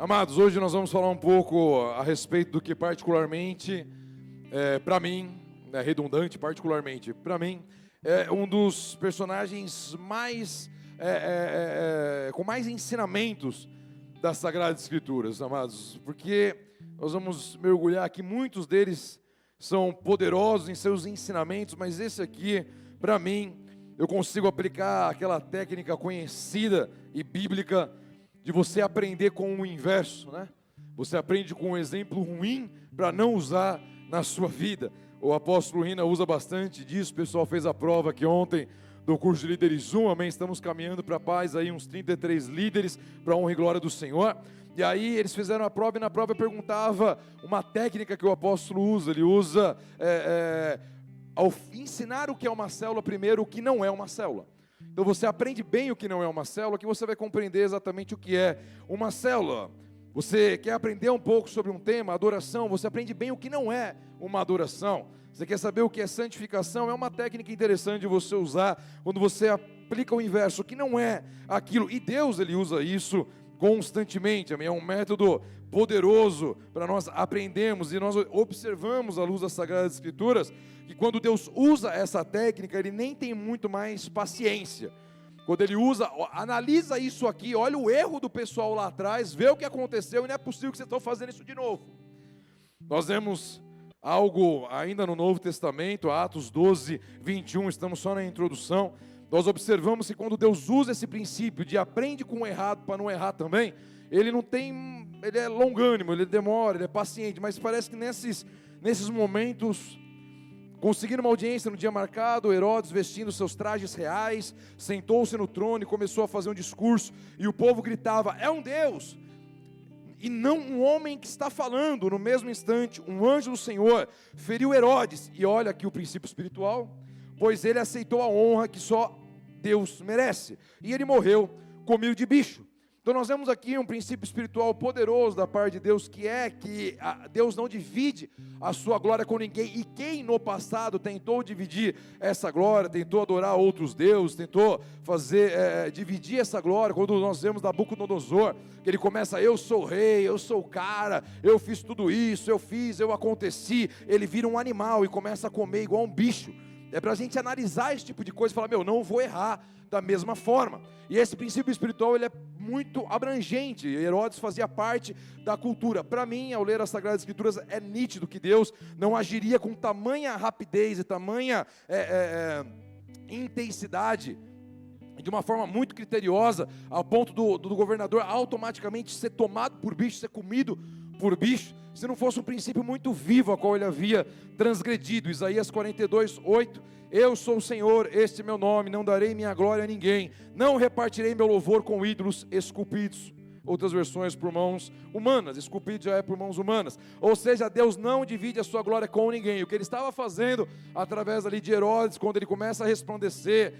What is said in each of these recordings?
Amados, hoje nós vamos falar um pouco a respeito do que particularmente, para mim, redundante particularmente, para mim, é um dos personagens mais, com mais ensinamentos das Sagradas Escrituras, amados, porque nós vamos mergulhar aqui, muitos deles são poderosos em seus ensinamentos, mas esse aqui, para mim, eu consigo aplicar aquela técnica conhecida e bíblica de você aprender com o inverso, né? Você aprende com um exemplo ruim para não usar na sua vida. O apóstolo Rina usa bastante disso, o pessoal fez a prova aqui ontem do curso de líderes 1, amém? Estamos caminhando para a paz aí, uns 33 líderes para a honra e glória do Senhor. E aí eles fizeram a prova e na prova perguntava uma técnica que o apóstolo usa. Ele usa, ao ensinar o que é uma célula, primeiro o que não é uma célula. Então você aprende bem o que não é uma célula, que você vai compreender exatamente o que é uma célula. Você quer aprender um pouco sobre um tema, adoração, você aprende bem o que não é uma adoração. Você quer saber o que é santificação, é uma técnica interessante de você usar quando você aplica o inverso, o que não é aquilo. E Deus, Ele usa isso constantemente, amém? É um método poderoso para nós aprendermos e nós observamos à luz das Sagradas Escrituras que quando Deus usa essa técnica, Ele nem tem muito mais paciência. Quando Ele usa, analisa isso aqui, olha o erro do pessoal lá atrás, vê o que aconteceu e não é possível que vocês estão fazendo isso de novo. Nós vemos algo ainda no Novo Testamento, Atos 12, 21, estamos só na introdução. Nós observamos que quando Deus usa esse princípio de aprende com o errado para não errar também, Ele não tem, Ele é longânimo, Ele demora, Ele é paciente, mas parece que nesses momentos, conseguindo uma audiência no dia marcado, Herodes vestindo seus trajes reais, sentou-se no trono e começou a fazer um discurso, e o povo gritava, é um Deus, e não um homem que está falando. No mesmo instante, um anjo do Senhor feriu Herodes, e olha aqui o princípio espiritual, pois ele aceitou a honra que só Deus merece, e ele morreu comido de bicho. Então nós vemos aqui um princípio espiritual poderoso da parte de Deus, que é que Deus não divide a sua glória com ninguém, e quem no passado tentou dividir essa glória, tentou adorar outros deuses, tentou dividir essa glória, quando nós vemos Nabucodonosor, que ele começa, eu sou o rei, eu sou o cara, eu fiz tudo isso, eu aconteci, ele vira um animal e começa a comer igual um bicho. É para a gente analisar esse tipo de coisa e falar, não vou errar da mesma forma. E esse princípio espiritual, ele é muito abrangente. Herodes fazia parte da cultura. Para mim, ao ler as Sagradas Escrituras, é nítido que Deus não agiria com tamanha rapidez e tamanha intensidade, de uma forma muito criteriosa, ao ponto do governador automaticamente ser tomado por bicho, ser comido por bicho, se não fosse um princípio muito vivo a qual ele havia transgredido. Isaías 42, 8, eu sou o Senhor, este é meu nome, não darei minha glória a ninguém, não repartirei meu louvor com ídolos esculpidos. Outras versões por mãos humanas, esculpido já é por mãos humanas. Ou seja, Deus não divide a sua glória com ninguém. O que ele estava fazendo através ali de Herodes, quando ele começa a resplandecer,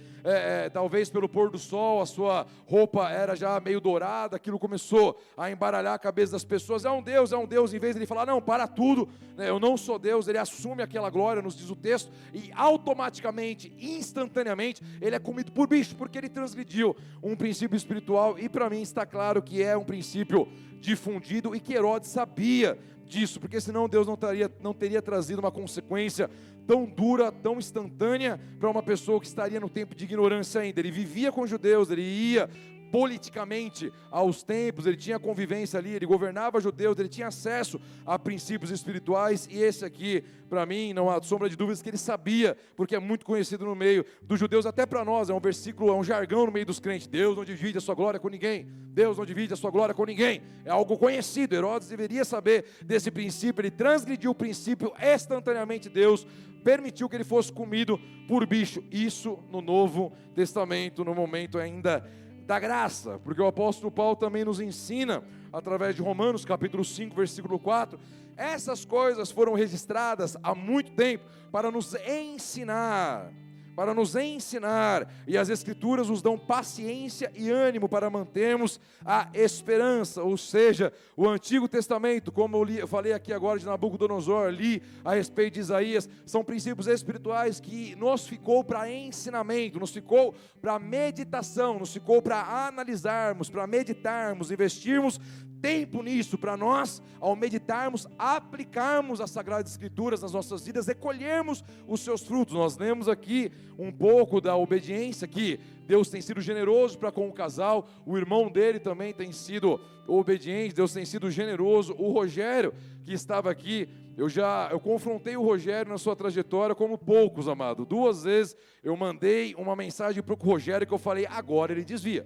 talvez pelo pôr do sol, a sua roupa era já meio dourada, aquilo começou a embaralhar a cabeça das pessoas. É um Deus, em vez de ele falar, não, para tudo, né, eu não sou Deus, ele assume aquela glória, nos diz o texto, e automaticamente, instantaneamente, ele é comido por bicho, porque ele transgrediu um princípio espiritual, e para mim está claro que é um princípio difundido e que Herodes sabia disso, porque senão Deus não teria trazido uma consequência tão dura, tão instantânea para uma pessoa que estaria no tempo de ignorância ainda. Ele vivia com os judeus, ele ia politicamente aos templos, ele tinha convivência ali, ele governava judeus, ele tinha acesso a princípios espirituais, e esse aqui, para mim, não há sombra de dúvidas que ele sabia, porque é muito conhecido no meio dos judeus, até para nós, é um versículo, é um jargão no meio dos crentes, Deus não divide a sua glória com ninguém, Deus não divide a sua glória com ninguém, é algo conhecido. Herodes deveria saber desse princípio, ele transgrediu o princípio, instantaneamente Deus permitiu que ele fosse comido por bicho, isso no Novo Testamento, no momento ainda da graça, porque o apóstolo Paulo também nos ensina, através de Romanos capítulo 5, versículo 4, essas coisas foram registradas há muito tempo, para nos ensinar para nos ensinar, e as Escrituras nos dão paciência e ânimo para mantermos a esperança. Ou seja, o Antigo Testamento, como eu falei aqui agora de Nabucodonosor, li a respeito de Isaías, são princípios espirituais que nos ficou para ensinamento, nos ficou para meditação, nos ficou para analisarmos, para meditarmos, investirmos tempo nisso, para nós, ao meditarmos, aplicarmos as Sagradas Escrituras nas nossas vidas e colhermos os seus frutos. Nós lemos aqui um pouco da obediência, que Deus tem sido generoso para com o casal, o irmão dele também tem sido obediente, Deus tem sido generoso. O Rogério, que estava aqui, eu confrontei o Rogério na sua trajetória como poucos, amado. 2 vezes eu mandei uma mensagem para o Rogério que eu falei, agora ele desvia.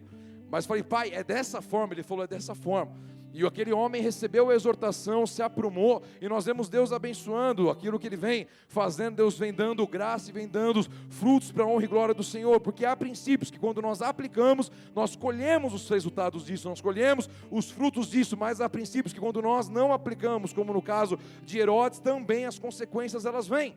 Mas falei, pai, é dessa forma? Ele falou, é dessa forma. E aquele homem recebeu a exortação, se aprumou, e nós vemos Deus abençoando aquilo que Ele vem fazendo. Deus vem dando graça e vem dando frutos para a honra e glória do Senhor, porque há princípios que quando nós aplicamos, nós colhemos os resultados disso, nós colhemos os frutos disso, mas há princípios que quando nós não aplicamos, como no caso de Herodes, também as consequências elas vêm.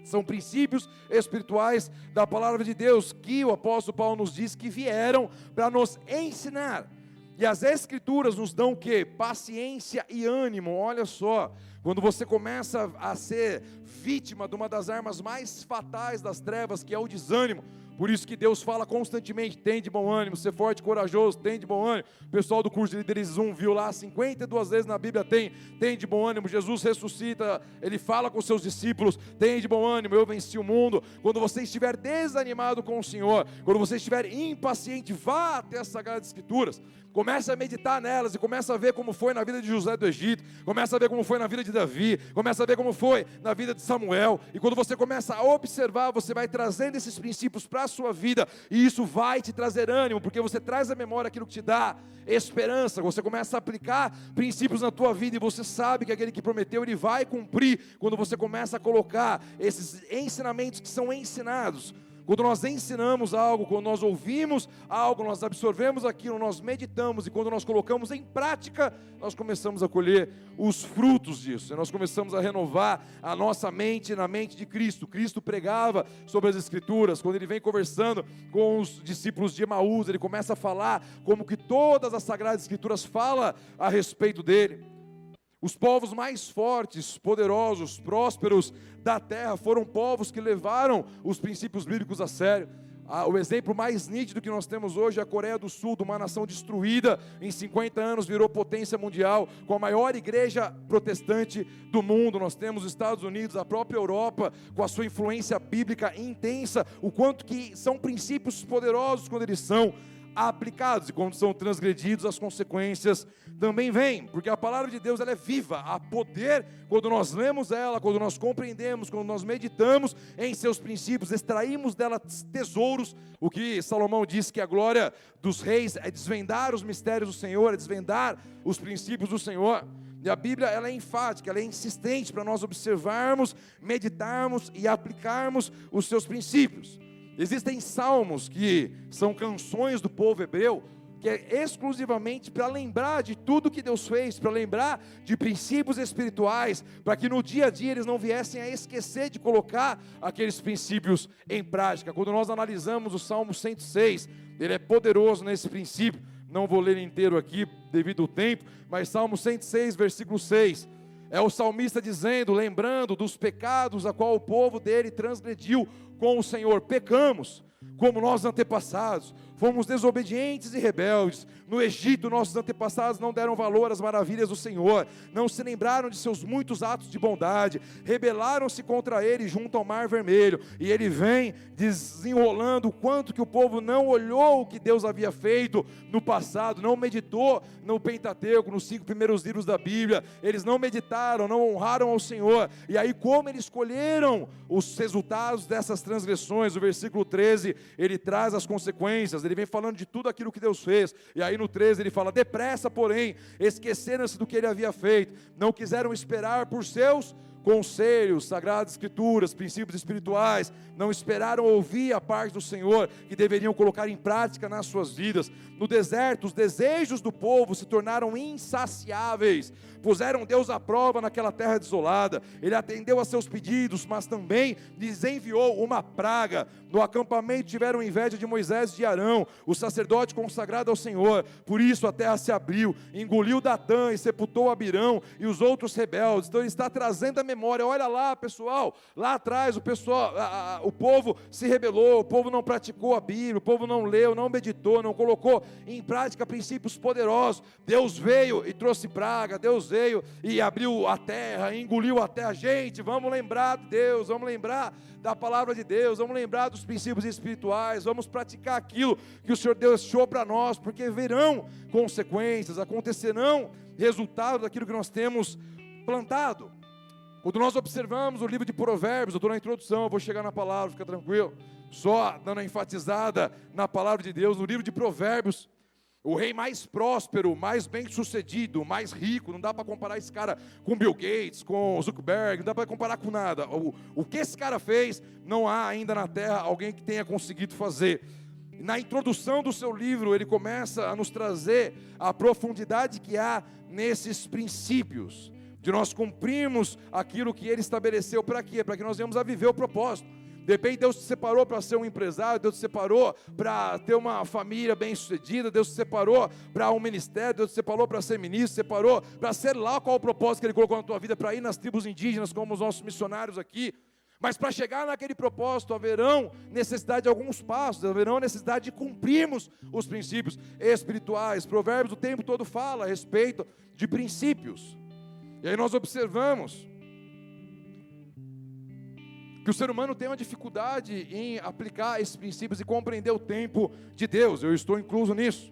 São princípios espirituais da palavra de Deus, que o apóstolo Paulo nos diz que vieram para nos ensinar. E as Escrituras nos dão o quê? Paciência e ânimo. Olha só, quando você começa a ser vítima de uma das armas mais fatais das trevas, que é o desânimo. Por isso que Deus fala constantemente, tem de bom ânimo, ser forte e corajoso, tem de bom ânimo. O pessoal do curso de Líderes 1 viu lá, 52 vezes na Bíblia tem de bom ânimo. Jesus ressuscita, Ele fala com os seus discípulos, tem de bom ânimo, eu venci o mundo. Quando você estiver desanimado com o Senhor, quando você estiver impaciente, vá até as Sagradas Escrituras. Comece a meditar nelas e comece a ver como foi na vida de José do Egito, comece a ver como foi na vida de Davi, comece a ver como foi na vida de Samuel, e quando você começa a observar, você vai trazendo esses princípios para a sua vida, e isso vai te trazer ânimo, porque você traz à memória aquilo que te dá esperança. Você começa a aplicar princípios na tua vida, e você sabe que aquele que prometeu, Ele vai cumprir, quando você começa a colocar esses ensinamentos que são ensinados. Quando nós ensinamos algo, quando nós ouvimos algo, nós absorvemos aquilo, nós meditamos, e quando nós colocamos em prática, nós começamos a colher os frutos disso, e nós começamos a renovar a nossa mente na mente de Cristo. Cristo pregava sobre as Escrituras, quando Ele vem conversando com os discípulos de Emaús, Ele começa a falar como que todas as Sagradas Escrituras falam a respeito dEle. Os povos mais fortes, poderosos, prósperos da terra foram povos que levaram os princípios bíblicos a sério. O exemplo mais nítido que nós temos hoje é a Coreia do Sul, de uma nação destruída, em 50 anos virou potência mundial, com a maior igreja protestante do mundo. Nós temos os Estados Unidos, a própria Europa, com a sua influência bíblica intensa, o quanto que são princípios poderosos quando eles são aplicados, e quando são transgredidos, as consequências também vêm, porque a palavra de Deus ela é viva, há poder quando nós lemos ela, quando nós compreendemos, quando nós meditamos em seus princípios, extraímos dela tesouros. O que Salomão diz que a glória dos reis é desvendar os mistérios do Senhor, é desvendar os princípios do Senhor. E a Bíblia ela é enfática, ela é insistente para nós observarmos, meditarmos e aplicarmos os seus princípios. Existem salmos que são canções do povo hebreu, que é exclusivamente para lembrar de tudo que Deus fez, para lembrar de princípios espirituais, para que no dia a dia eles não viessem a esquecer de colocar aqueles princípios em prática. Quando nós analisamos o Salmo 106, ele é poderoso nesse princípio. Não vou ler inteiro aqui devido ao tempo, mas Salmo 106, versículo 6, é o salmista dizendo, lembrando dos pecados a qual o povo dele transgrediu com o Senhor. Pecamos, como nossos antepassados, fomos desobedientes e rebeldes. No Egito, nossos antepassados não deram valor às maravilhas do Senhor, não se lembraram de seus muitos atos de bondade, rebelaram-se contra ele junto ao Mar Vermelho, e ele vem desenrolando o quanto que o povo não olhou o que Deus havia feito no passado, não meditou no Pentateuco, nos 5 primeiros livros da Bíblia, eles não meditaram, não honraram ao Senhor, e aí como eles escolheram os resultados dessas transgressões. O versículo 13, ele traz as consequências, ele vem falando de tudo aquilo que Deus fez, e aí no 13 ele fala, depressa porém, esqueceram-se do que ele havia feito, não quiseram esperar por seus conselhos, sagradas escrituras, princípios espirituais, não esperaram ouvir a parte do Senhor, que deveriam colocar em prática nas suas vidas. No deserto, os desejos do povo se tornaram insaciáveis, puseram Deus à prova naquela terra desolada. Ele atendeu a seus pedidos, mas também lhes enviou uma praga. No acampamento tiveram inveja de Moisés e de Arão, o sacerdote consagrado ao Senhor. Por isso a terra se abriu, engoliu Datã e sepultou Abirão e os outros rebeldes. Então ele está trazendo a memória. Olha lá, pessoal, lá atrás o povo se rebelou, o povo não praticou a Bíblia, o povo não leu, não meditou, não colocou em prática princípios poderosos. Deus veio e trouxe praga, Deus veio e abriu a terra, engoliu a terra. Gente, vamos lembrar de Deus, vamos lembrar da palavra de Deus, vamos lembrar dos princípios espirituais, vamos praticar aquilo que o Senhor deixou para nós, porque verão consequências, acontecerão resultados daquilo que nós temos plantado. Quando nós observamos o livro de Provérbios, eu estou na introdução, eu vou chegar na palavra, fica tranquilo, só dando a enfatizada na palavra de Deus. No livro de Provérbios, o rei mais próspero, mais bem sucedido, mais rico, não dá para comparar esse cara com Bill Gates, com Zuckerberg, não dá para comparar com nada. O que esse cara fez, não há ainda na terra alguém que tenha conseguido fazer. Na introdução do seu livro, ele começa a nos trazer a profundidade que há nesses princípios, de nós cumprirmos aquilo que ele estabeleceu. Para quê? Para que nós venhamos a viver o propósito. De repente Deus te separou para ser um empresário, Deus te separou para ter uma família bem sucedida, Deus te separou para um ministério, Deus te separou para ser ministro, separou para ser lá qual o propósito que Ele colocou na tua vida, para ir nas tribos indígenas como os nossos missionários aqui. Mas para chegar naquele propósito, haverão necessidade de alguns passos, haverão necessidade de cumprirmos os princípios espirituais. Provérbios o tempo todo fala a respeito de princípios. E aí nós observamos que o ser humano tem uma dificuldade em aplicar esses princípios e compreender o tempo de Deus. Eu estou incluso nisso.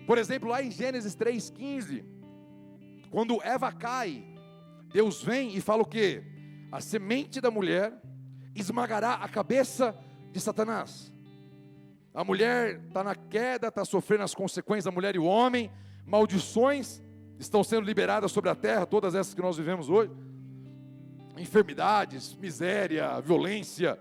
Por exemplo, lá em Gênesis 3,15, quando Eva cai, Deus vem e fala o quê? A semente da mulher esmagará a cabeça de Satanás. A mulher está na queda, está sofrendo as consequências, a mulher e o homem, maldições estão sendo liberadas sobre a terra, todas essas que nós vivemos hoje. Enfermidades, miséria, violência,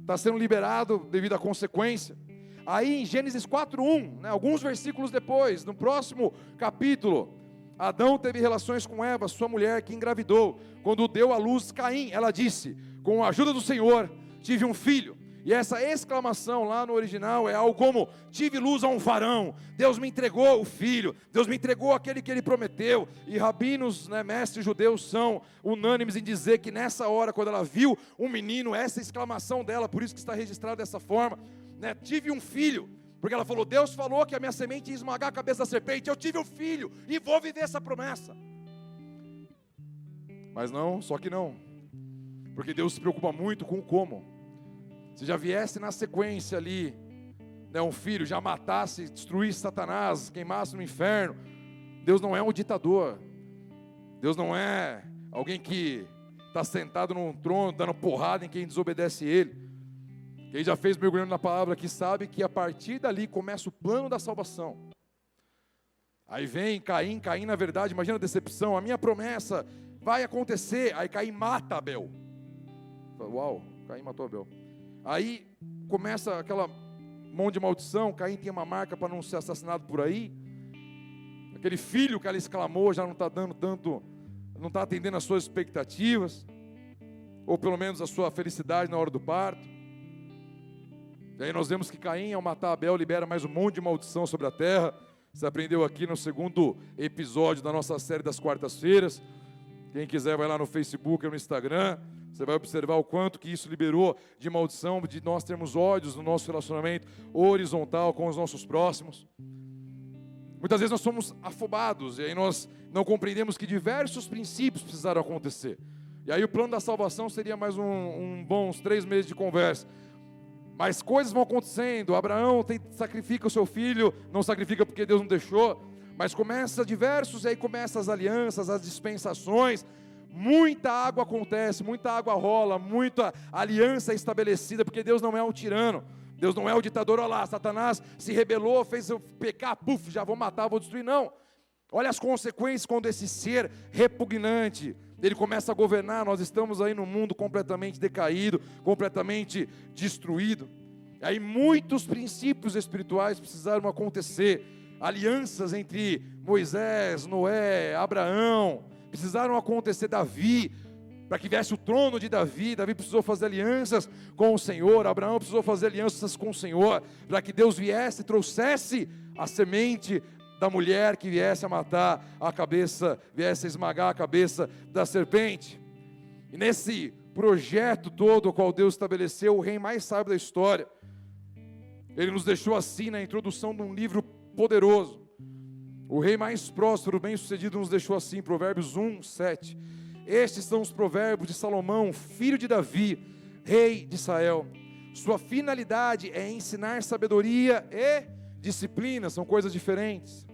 está sendo liberado devido à consequência. Aí em Gênesis 4:1, alguns versículos depois, no próximo capítulo, Adão teve relações com Eva, sua mulher, que engravidou. Quando deu à luz Caim, ela disse: com a ajuda do Senhor, tive um filho. E essa exclamação lá no original é algo como: tive luz a um varão, Deus me entregou o filho, Deus me entregou aquele que Ele prometeu. E rabinos, mestres judeus, são unânimes em dizer que nessa hora, quando ela viu um menino, essa exclamação dela, por isso que está registrado dessa forma, tive um filho, porque ela falou: Deus falou que a minha semente ia esmagar a cabeça da serpente, eu tive um filho e vou viver essa promessa. Mas não, só que não, porque Deus se preocupa muito com o como. Se já viesse na sequência ali, um filho, já matasse, destruísse Satanás, queimasse no inferno, Deus não é um ditador, Deus não é alguém que está sentado num trono, dando porrada em quem desobedece Ele. Quem já fez mergulhando na palavra aqui sabe que a partir dali começa o plano da salvação. Aí vem Caim, na verdade, imagina a decepção, a minha promessa vai acontecer, aí Caim mata Abel. Uau, Caim matou Abel. Aí começa aquela mão de maldição, Caim tinha uma marca para não ser assassinado por aí. Aquele filho que ela exclamou já não está dando tanto, não está atendendo às suas expectativas, ou pelo menos a sua felicidade na hora do parto. E aí nós vemos que Caim, ao matar Abel, libera mais um monte de maldição sobre a terra. Você aprendeu aqui no segundo episódio da nossa série das quartas-feiras. Quem quiser vai lá no Facebook ou no Instagram. Você vai observar o quanto que isso liberou de maldição, de nós termos ódios no nosso relacionamento horizontal com os nossos próximos. Muitas vezes nós somos afobados e aí nós não compreendemos que diversos princípios precisaram acontecer. E aí o plano da salvação seria mais bons 3 meses de conversa. Mas coisas vão acontecendo. Abraão sacrifica o seu filho, não sacrifica porque Deus não deixou, mas começa diversos, e aí começam as alianças, as dispensações. Muita água acontece, muita água rola, muita aliança estabelecida, porque Deus não é um tirano, Deus não é o ditador. Olha lá, Satanás se rebelou, fez eu pecar, já vou matar, vou destruir. Não, Olha as consequências quando esse ser repugnante, ele começa a governar. Nós estamos aí num mundo completamente decaído, completamente destruído. Aí muitos princípios espirituais precisaram acontecer. Alianças entre Moisés, Noé, Abraão, precisaram acontecer. Davi, para que viesse o trono de Davi, Davi precisou fazer alianças com o Senhor. Abraão precisou fazer alianças com o Senhor, para que Deus viesse e trouxesse a semente da mulher que viesse a matar a cabeça, viesse a esmagar a cabeça da serpente. E nesse projeto todo, o qual Deus estabeleceu, o rei mais sábio da história, ele nos deixou assim na introdução de um livro poderoso. O rei mais próspero, bem sucedido, nos deixou assim, Provérbios 1, 7. Estes são os provérbios de Salomão, filho de Davi, rei de Israel. Sua finalidade é ensinar sabedoria e disciplina, são coisas diferentes,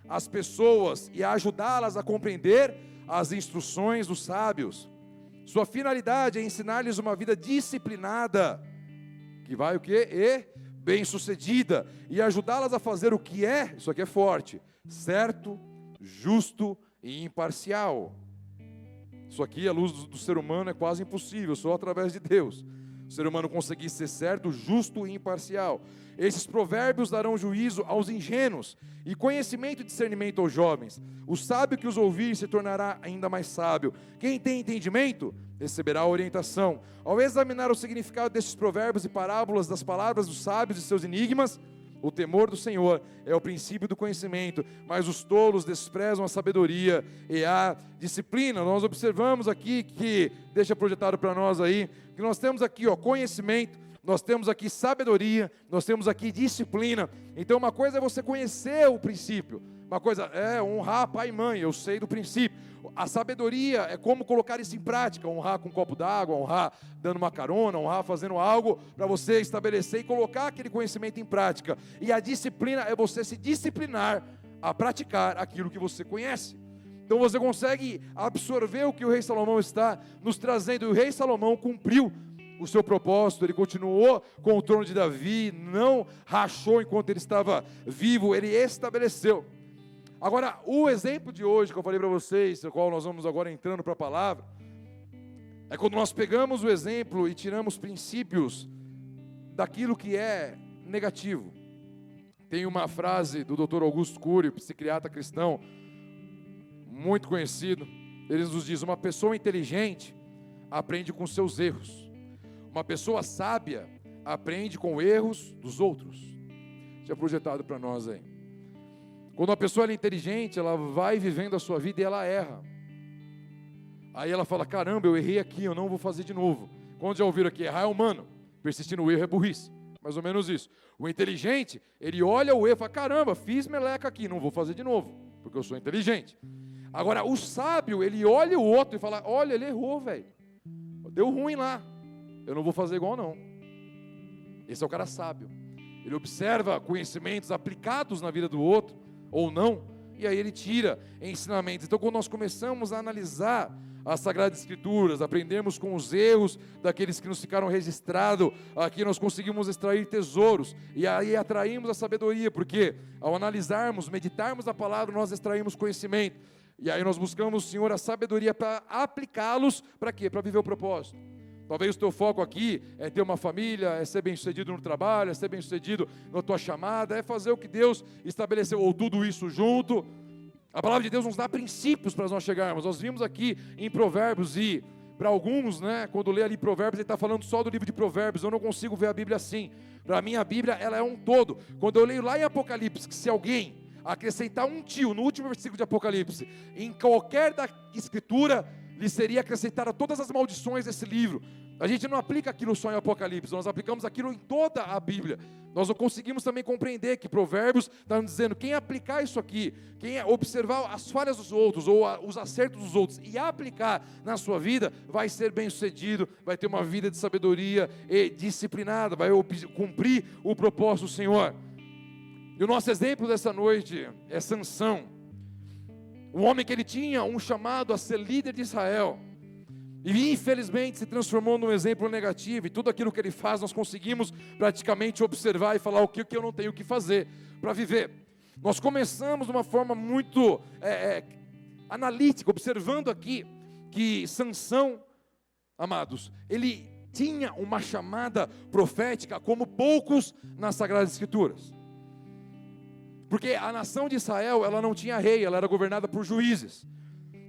as pessoas, e ajudá-las a compreender as instruções dos sábios. Sua finalidade é ensinar-lhes uma vida disciplinada, que vai o quê? E bem-sucedida, e ajudá-las a fazer o que é, isso aqui é forte, certo, justo e imparcial. Isso aqui, à luz do ser humano, é quase impossível, só através de Deus. O ser humano conseguir ser certo, justo e imparcial. Esses provérbios darão juízo aos ingênuos e conhecimento e discernimento aos jovens. O sábio que os ouvir se tornará ainda mais sábio. Quem tem entendimento receberá orientação. Ao examinar o significado desses provérbios e parábolas das palavras dos sábios e seus enigmas, o temor do Senhor é o princípio do conhecimento, mas os tolos desprezam a sabedoria e a disciplina. Nós observamos aqui que, deixa projetado para nós aí, que nós temos aqui conhecimento, nós temos aqui sabedoria, nós temos aqui disciplina. Então uma coisa é você conhecer o princípio, uma coisa é honrar pai e mãe, eu sei do princípio. A sabedoria é como colocar isso em prática, honrar com um copo d'água, honrar dando uma carona, honrar fazendo algo para você estabelecer e colocar aquele conhecimento em prática. E a disciplina é você se disciplinar a praticar aquilo que você conhece. Então você consegue absorver o que o rei Salomão está nos trazendo. E o rei Salomão cumpriu o seu propósito, ele continuou com o trono de Davi, não rachou enquanto ele estava vivo, ele estabeleceu. Agora, o exemplo de hoje que eu falei para vocês, no qual nós vamos agora entrando para a palavra, é quando nós pegamos o exemplo e tiramos princípios daquilo que é negativo. Tem uma frase do Dr. Augusto Cury, psiquiatra cristão, muito conhecido. Ele nos diz: uma pessoa inteligente aprende com seus erros. Uma pessoa sábia aprende com erros dos outros. Tinha projetado para nós aí. Quando uma pessoa é inteligente, ela vai vivendo a sua vida e ela erra. Aí ela fala: caramba, eu errei aqui, eu não vou fazer de novo. Quando já ouviram aqui, errar é humano, persistir no erro é burrice. Mais ou menos isso. O inteligente, ele olha o erro e fala: caramba, fiz meleca aqui, não vou fazer de novo, porque eu sou inteligente. Agora, o sábio, ele olha o outro e fala: olha, ele errou, velho. Deu ruim lá. Eu não vou fazer igual não. Esse é o cara sábio. Ele observa conhecimentos aplicados na vida do outro, ou não, e aí ele tira ensinamentos. Então quando nós começamos a analisar as Sagradas Escrituras, aprendemos com os erros daqueles que nos ficaram registrados, aqui nós conseguimos extrair tesouros, e aí atraímos a sabedoria, porque ao analisarmos, meditarmos a palavra, nós extraímos conhecimento, e aí nós buscamos, Senhor, a sabedoria para aplicá-los, para quê? Para viver o propósito. Talvez o teu foco aqui é ter uma família, é ser bem-sucedido no trabalho, é ser bem-sucedido na tua chamada, é fazer o que Deus estabeleceu, ou tudo isso junto. A palavra de Deus nos dá princípios para nós chegarmos. Nós vimos aqui em Provérbios, e para alguns, quando lê ali Provérbios, ele está falando só do livro de Provérbios. Eu não consigo ver a Bíblia assim. Para mim a Bíblia, ela é um todo. Quando eu leio lá em Apocalipse, que se alguém acrescentar um tio no último versículo de Apocalipse, em qualquer da Escritura, lhe seria acrescentada todas as maldições desse livro. A gente não aplica aquilo só em Apocalipse, nós aplicamos aquilo em toda a Bíblia. Nós não conseguimos também compreender que Provérbios está nos dizendo: quem aplicar isso aqui, quem observar as falhas dos outros, ou os acertos dos outros, e aplicar na sua vida, vai ser bem sucedido, vai ter uma vida de sabedoria e disciplinada, vai cumprir o propósito do Senhor. E o nosso exemplo dessa noite é Sansão, um homem que ele tinha um chamado a ser líder de Israel, e infelizmente se transformou num exemplo negativo, e tudo aquilo que ele faz nós conseguimos praticamente observar e falar: o que eu não tenho que fazer para viver. Nós começamos de uma forma muito analítica, observando aqui que Sansão, amados, ele tinha uma chamada profética como poucos nas Sagradas Escrituras. Porque a nação de Israel, ela não tinha rei, ela era governada por juízes.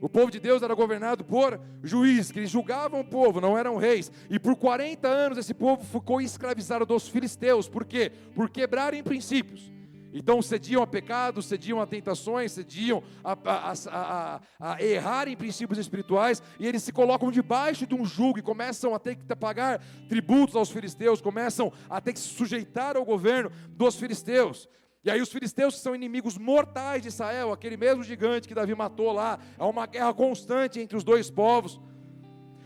O povo de Deus era governado por juízes, que eles julgavam o povo, não eram reis. E por 40 anos esse povo ficou escravizado dos filisteus. Por quê? Por quebrarem princípios. Então cediam a pecados, cediam a tentações, cediam a errar em princípios espirituais, e eles se colocam debaixo de um jugo e começam a ter que pagar tributos aos filisteus, começam a ter que se sujeitar ao governo dos filisteus. E aí os filisteus, que são inimigos mortais de Israel, aquele mesmo gigante que Davi matou lá, há uma guerra constante entre os dois povos.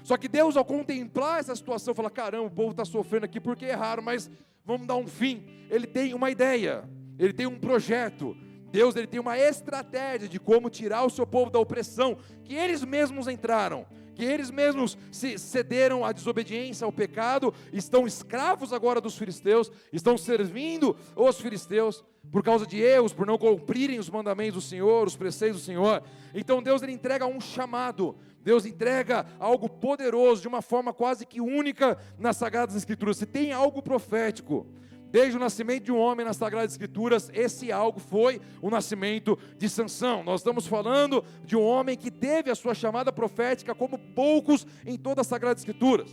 Só que Deus, ao contemplar essa situação, fala: caramba, o povo está sofrendo aqui porque erraram, mas vamos dar um fim. Ele tem uma ideia, ele tem um projeto. Deus, ele tem uma estratégia de como tirar o seu povo da opressão que eles mesmos entraram, que eles mesmos se cederam à desobediência, ao pecado, estão escravos agora dos filisteus, estão servindo os filisteus por causa de erros, por não cumprirem os mandamentos do Senhor, os preceitos do Senhor. Então Deus, ele entrega um chamado, Deus entrega algo poderoso, de uma forma quase que única nas Sagradas Escrituras. Se tem algo profético desde o nascimento de um homem nas Sagradas Escrituras, esse algo foi o nascimento de Sansão. Nós estamos falando de um homem que teve a sua chamada profética como poucos em todas as Sagradas Escrituras.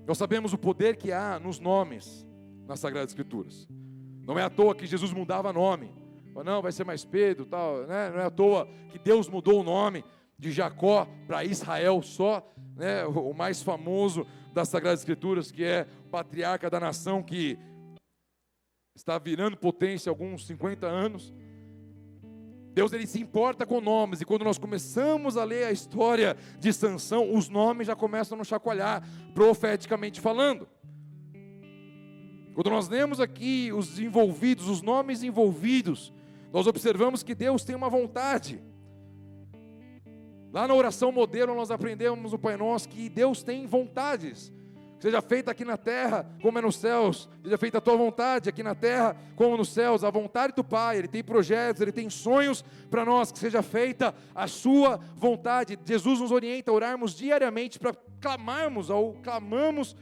Nós sabemos o poder que há nos nomes nas Sagradas Escrituras. Não é à toa que Jesus mudava nome. Não, vai ser mais Pedro, tal, né? Não é à toa que Deus mudou o nome de Jacó para Israel só, né? O mais famoso das Sagradas Escrituras, que é o patriarca da nação, que está virando potência há alguns 50 anos. Deus, ele se importa com nomes, e quando nós começamos a ler a história de Sansão, os nomes já começam a nos chacoalhar, profeticamente falando. Quando nós lemos aqui os envolvidos, os nomes envolvidos, nós observamos que Deus tem uma vontade. Lá na oração modelo nós aprendemos no Pai Nosso que Deus tem vontades. Seja feita aqui na terra como é nos céus. Seja feita a tua vontade aqui na terra como nos céus. A vontade do Pai, Ele tem projetos, Ele tem sonhos para nós. Que seja feita a sua vontade. Jesus nos orienta a orarmos diariamente, para clamamos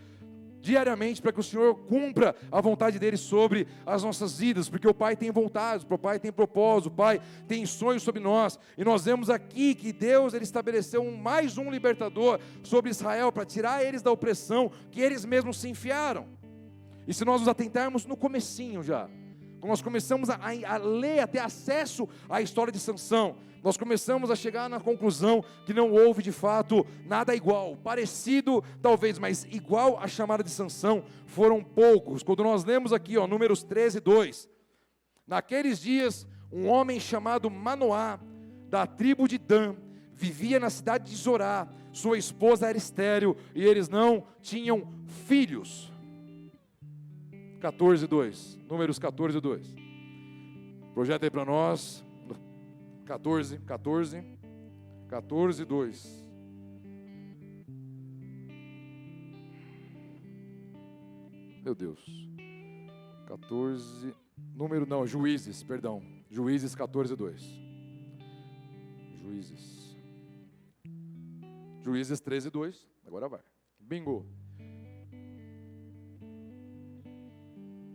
diariamente para que o Senhor cumpra a vontade dEle sobre as nossas vidas, porque o Pai tem vontades, o Pai tem propósito, o Pai tem sonhos sobre nós, e nós vemos aqui que Deus, Ele estabeleceu mais um libertador sobre Israel, para tirar eles da opressão que eles mesmos se enfiaram. E se nós nos atentarmos no comecinho já, quando nós começamos a ler, a ter acesso à história de Sansão, nós começamos a chegar na conclusão que não houve de fato nada igual, parecido talvez, mas igual à chamada de Sansão, foram poucos. Quando nós lemos aqui, Números 13:2, naqueles dias, um homem chamado Manoá, da tribo de Dan, vivia na cidade de Zorá, sua esposa era estéril, e eles não tinham filhos. 14:2, Números 14:2, projeta aí para nós. 14:2. Meu Deus. 14, Juízes, perdão. Juízes 14:2. Juízes 13:2. Agora vai. Bingo.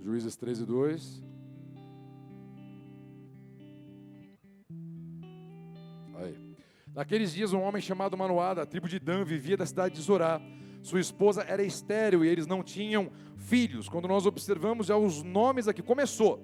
Juízes 13:2. Aí. Naqueles dias, um homem chamado Manoá, da tribo de Dan, vivia da cidade de Zorá. Sua esposa era estéril e eles não tinham filhos. Quando nós observamos já os nomes aqui, começou.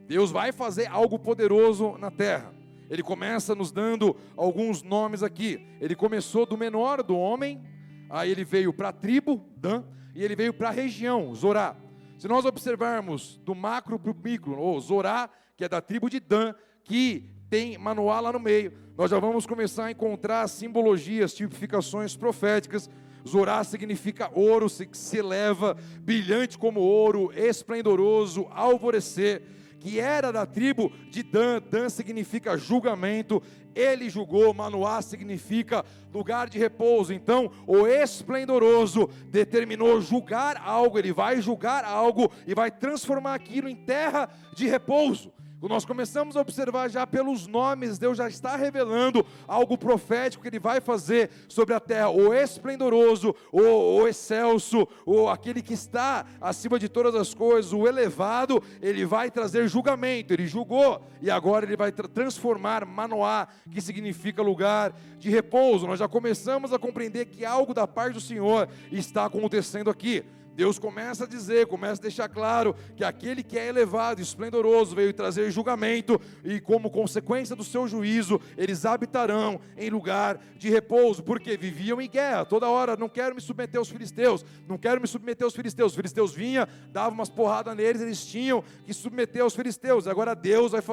Deus vai fazer algo poderoso na terra. Ele começa nos dando alguns nomes aqui. Ele começou do menor do homem, aí ele veio para a tribo, Dan, e ele veio para a região, Zorá. Se nós observarmos do macro para o micro, ou Zorá, que é da tribo de Dan, que tem Manoá lá no meio, nós já vamos começar a encontrar simbologias, tipificações proféticas. Zorá significa ouro, se eleva, brilhante como ouro, esplendoroso, alvorecer, que era da tribo de Dan. Dan significa julgamento. Ele julgou. Manoá significa lugar de repouso. Então, o esplendoroso determinou julgar algo. Ele vai julgar algo e vai transformar aquilo em terra de repouso. Quando nós começamos a observar já pelos nomes, Deus já está revelando algo profético que Ele vai fazer sobre a terra. O esplendoroso, o excelso, aquele que está acima de todas as coisas, o elevado, Ele vai trazer julgamento. Ele julgou e agora Ele vai transformar Manoá, que significa lugar de repouso. Nós já começamos a compreender que algo da parte do Senhor está acontecendo aqui. Deus começa a dizer, começa a deixar claro que aquele que é elevado, esplendoroso, veio trazer julgamento e como consequência do seu juízo, eles habitarão em lugar de repouso, porque viviam em guerra, toda hora, não quero me submeter aos filisteus, não quero me submeter aos filisteus. Os filisteus vinham, davam umas porradas neles, eles tinham que submeter aos filisteus. Agora Deus vai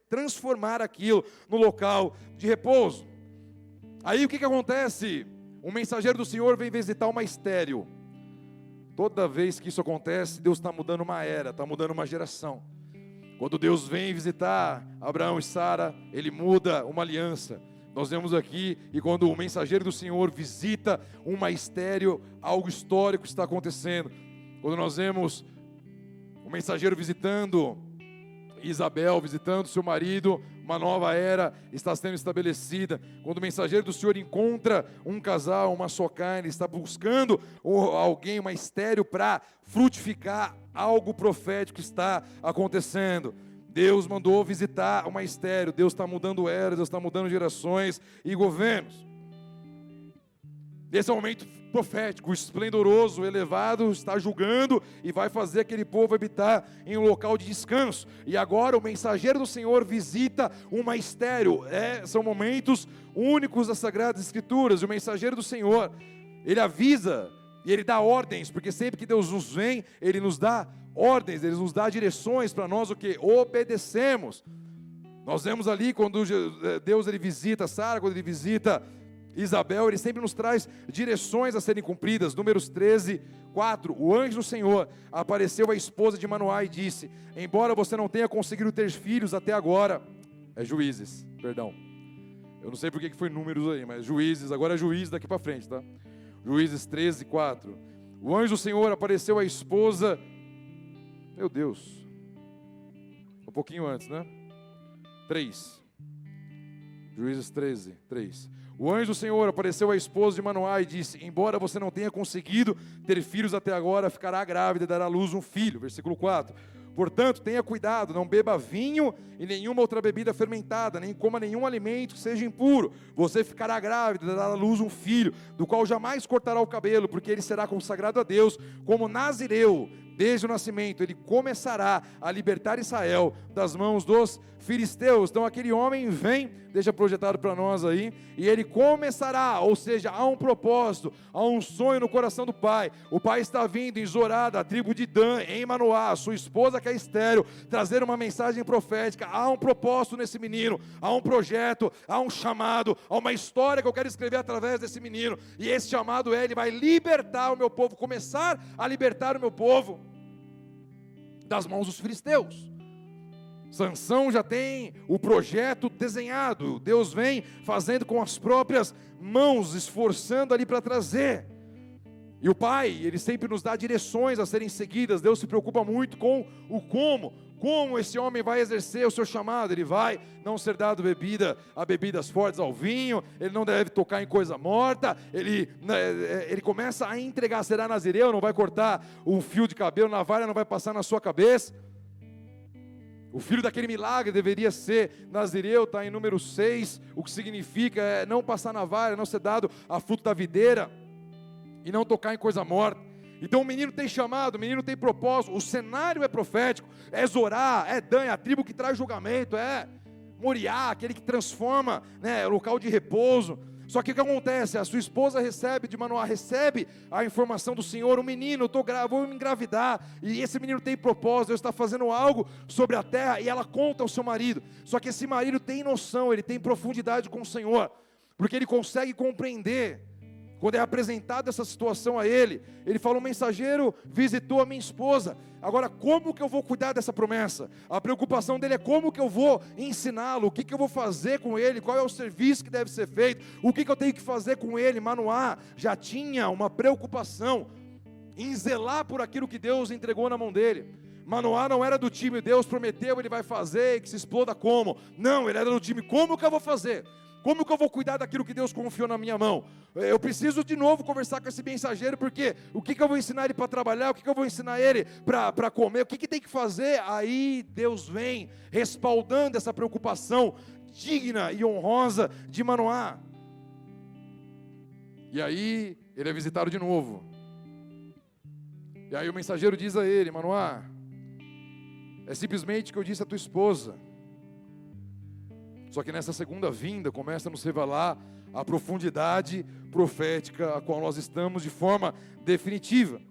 transformar aquilo no local de repouso. Aí o que acontece? Um mensageiro do Senhor vem visitar uma estéril. Toda vez que isso acontece, Deus está mudando uma era, está mudando uma geração. Quando Deus vem visitar Abraão e Sara, Ele muda uma aliança. Nós vemos aqui, e quando o mensageiro do Senhor visita uma estéril, algo histórico está acontecendo. Quando nós vemos o mensageiro visitando Isabel, visitando seu marido, uma nova era está sendo estabelecida. Quando o mensageiro do Senhor encontra um casal, uma só carne, está buscando alguém, uma estéril, para frutificar, algo profético está acontecendo. Deus mandou visitar uma estéril. Deus está mudando eras, Deus está mudando gerações e governos. Esse é um momento profético, o esplendoroso, o elevado está julgando e vai fazer aquele povo habitar em um local de descanso. E agora o mensageiro do Senhor visita uma estéril. São momentos únicos das Sagradas Escrituras. E o mensageiro do Senhor, ele avisa e ele dá ordens, porque sempre que Deus nos vem, Ele nos dá ordens, Ele nos dá direções para nós o que? Obedecemos. Nós vemos ali quando Deus ele visita Sara, quando Ele visita Isabel, Ele sempre nos traz direções a serem cumpridas. Números 13, 4. O anjo do Senhor apareceu à esposa de Manoá e disse: embora você não tenha conseguido ter filhos até agora, Juízes, perdão, eu não sei porque que foi números aí, mas Juízes, agora é Juízes daqui para frente, tá? Juízes 13, 4. O anjo do Senhor apareceu à esposa, meu Deus, um pouquinho antes, né? 3. Juízes 13, 3. O anjo do Senhor apareceu à esposa de Manoá e disse: embora você não tenha conseguido ter filhos até agora, ficará grávida e dará à luz um filho. Versículo 4. Portanto, tenha cuidado, não beba vinho e nenhuma outra bebida fermentada, nem coma nenhum alimento que seja impuro. Você ficará grávida e dará à luz um filho, do qual jamais cortará o cabelo, porque ele será consagrado a Deus como nazireu. Desde o nascimento, ele começará a libertar Israel das mãos dos filisteus. Então aquele homem vem, deixa projetado para nós aí, e ele começará, ou seja, há um propósito, há um sonho no coração do pai. O pai está vindo em Zorá, da tribo de Dan, em Manoá, sua esposa que é estéril, trazer uma mensagem profética. Há um propósito nesse menino, há um projeto, há um chamado, há uma história que eu quero escrever através desse menino, e esse chamado ele vai libertar o meu povo, começar a libertar o meu povo das mãos dos filisteus. Sansão já tem o projeto desenhado, Deus vem fazendo com as próprias mãos, esforçando ali para trazer. E o pai, ele sempre nos dá direções a serem seguidas. Deus se preocupa muito com o como esse homem vai exercer o seu chamado. Ele vai não ser dado bebida a bebidas fortes, ao vinho, ele não deve tocar em coisa morta, ele começa a entregar, será nazireu, não vai cortar um fio de cabelo, navalha não vai passar na sua cabeça. O filho daquele milagre deveria ser nazireu, está em número 6, o que significa não passar navalha, não ser dado a fruto da videira e não tocar em coisa morta. Então o menino tem chamado, o menino tem propósito, o cenário é profético, é Zorá, é Dan, é a tribo que traz julgamento, é Moriá, aquele que transforma, né, local de repouso. Só que o que acontece? A sua esposa recebe de Manoá, recebe a informação do Senhor: o menino, vou me engravidar, e esse menino tem propósito, Deus está fazendo algo sobre a terra, e ela conta ao seu marido. Só que esse marido tem noção, ele tem profundidade com o Senhor, porque ele consegue compreender Quando é apresentada essa situação a ele, ele fala: o mensageiro visitou a minha esposa. Agora, como que eu vou cuidar dessa promessa? A preocupação dele é como que eu vou ensiná-lo, o que que eu vou fazer com ele, qual é o serviço que deve ser feito, o que que eu tenho que fazer com ele. Manoá já tinha uma preocupação em zelar por aquilo que Deus entregou na mão dele. Manoá não era do time, Deus prometeu, ele vai fazer, que se exploda como. Não, ele era do time, como que eu vou fazer? Como que eu vou cuidar daquilo que Deus confiou na minha mão? Eu preciso de novo conversar com esse mensageiro, porque o que que eu vou ensinar ele para trabalhar? O que que eu vou ensinar ele para comer? O que que tem que fazer? Aí Deus vem respaldando essa preocupação digna e honrosa de Manoá. E aí ele é visitado de novo. E aí o mensageiro diz a ele: Manoá, é simplesmente o que eu disse à tua esposa. Só que nessa segunda vinda começa a nos revelar a profundidade profética a qual nós estamos de forma definitiva.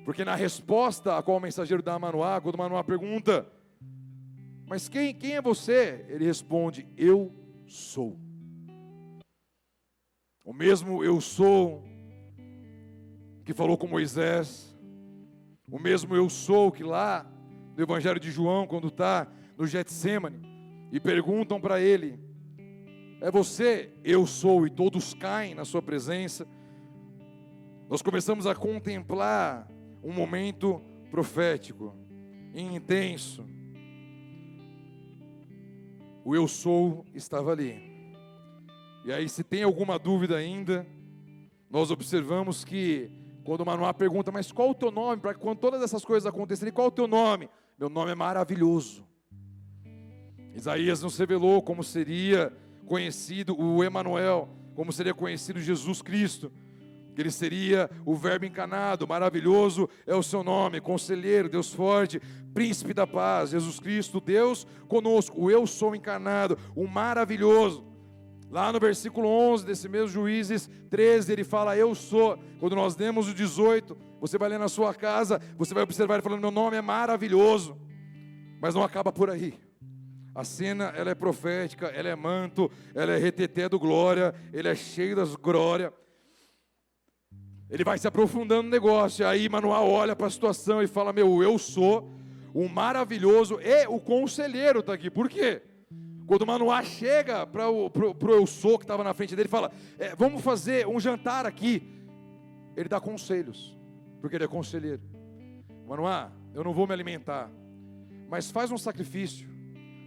Porque na resposta a qual o mensageiro dá a Manoá, quando Manoá pergunta: mas quem é você? Ele responde: eu sou. O mesmo eu sou que falou com Moisés, o mesmo eu sou que lá no Evangelho de João, quando está no Getsêmani, e perguntam para ele: é você? Eu sou, e todos caem na sua presença. Nós começamos a contemplar um momento profético, intenso. O eu sou estava ali. E aí, se tem alguma dúvida ainda, nós observamos que quando Manoá pergunta: mas qual o teu nome? Para que quando todas essas coisas acontecerem, qual o teu nome? Meu nome é Maravilhoso. Isaías nos revelou como seria conhecido o Emanuel, como seria conhecido Jesus Cristo, que ele seria o verbo encarnado. Maravilhoso é o seu nome, Conselheiro, Deus forte, Príncipe da paz, Jesus Cristo, Deus conosco, o eu sou encarnado, o maravilhoso. Lá no versículo 11 desse mesmo Juízes 13, ele fala: eu sou. Quando nós lemos o 18, você vai ler na sua casa, você vai observar ele falando: meu nome é maravilhoso. Mas não acaba por aí. A cena, ela é profética, ela é manto, ela é reteté do glória, ele é cheio das glórias. Ele vai se aprofundando no negócio. Aí Manoá olha para a situação e fala: meu, eu sou o maravilhoso e o conselheiro está aqui. Por quê? Quando Manoá chega para o eu sou que estava na frente dele, fala: vamos fazer um jantar aqui. Ele dá conselhos, porque ele é conselheiro. Manoá, eu não vou me alimentar, mas faz um sacrifício.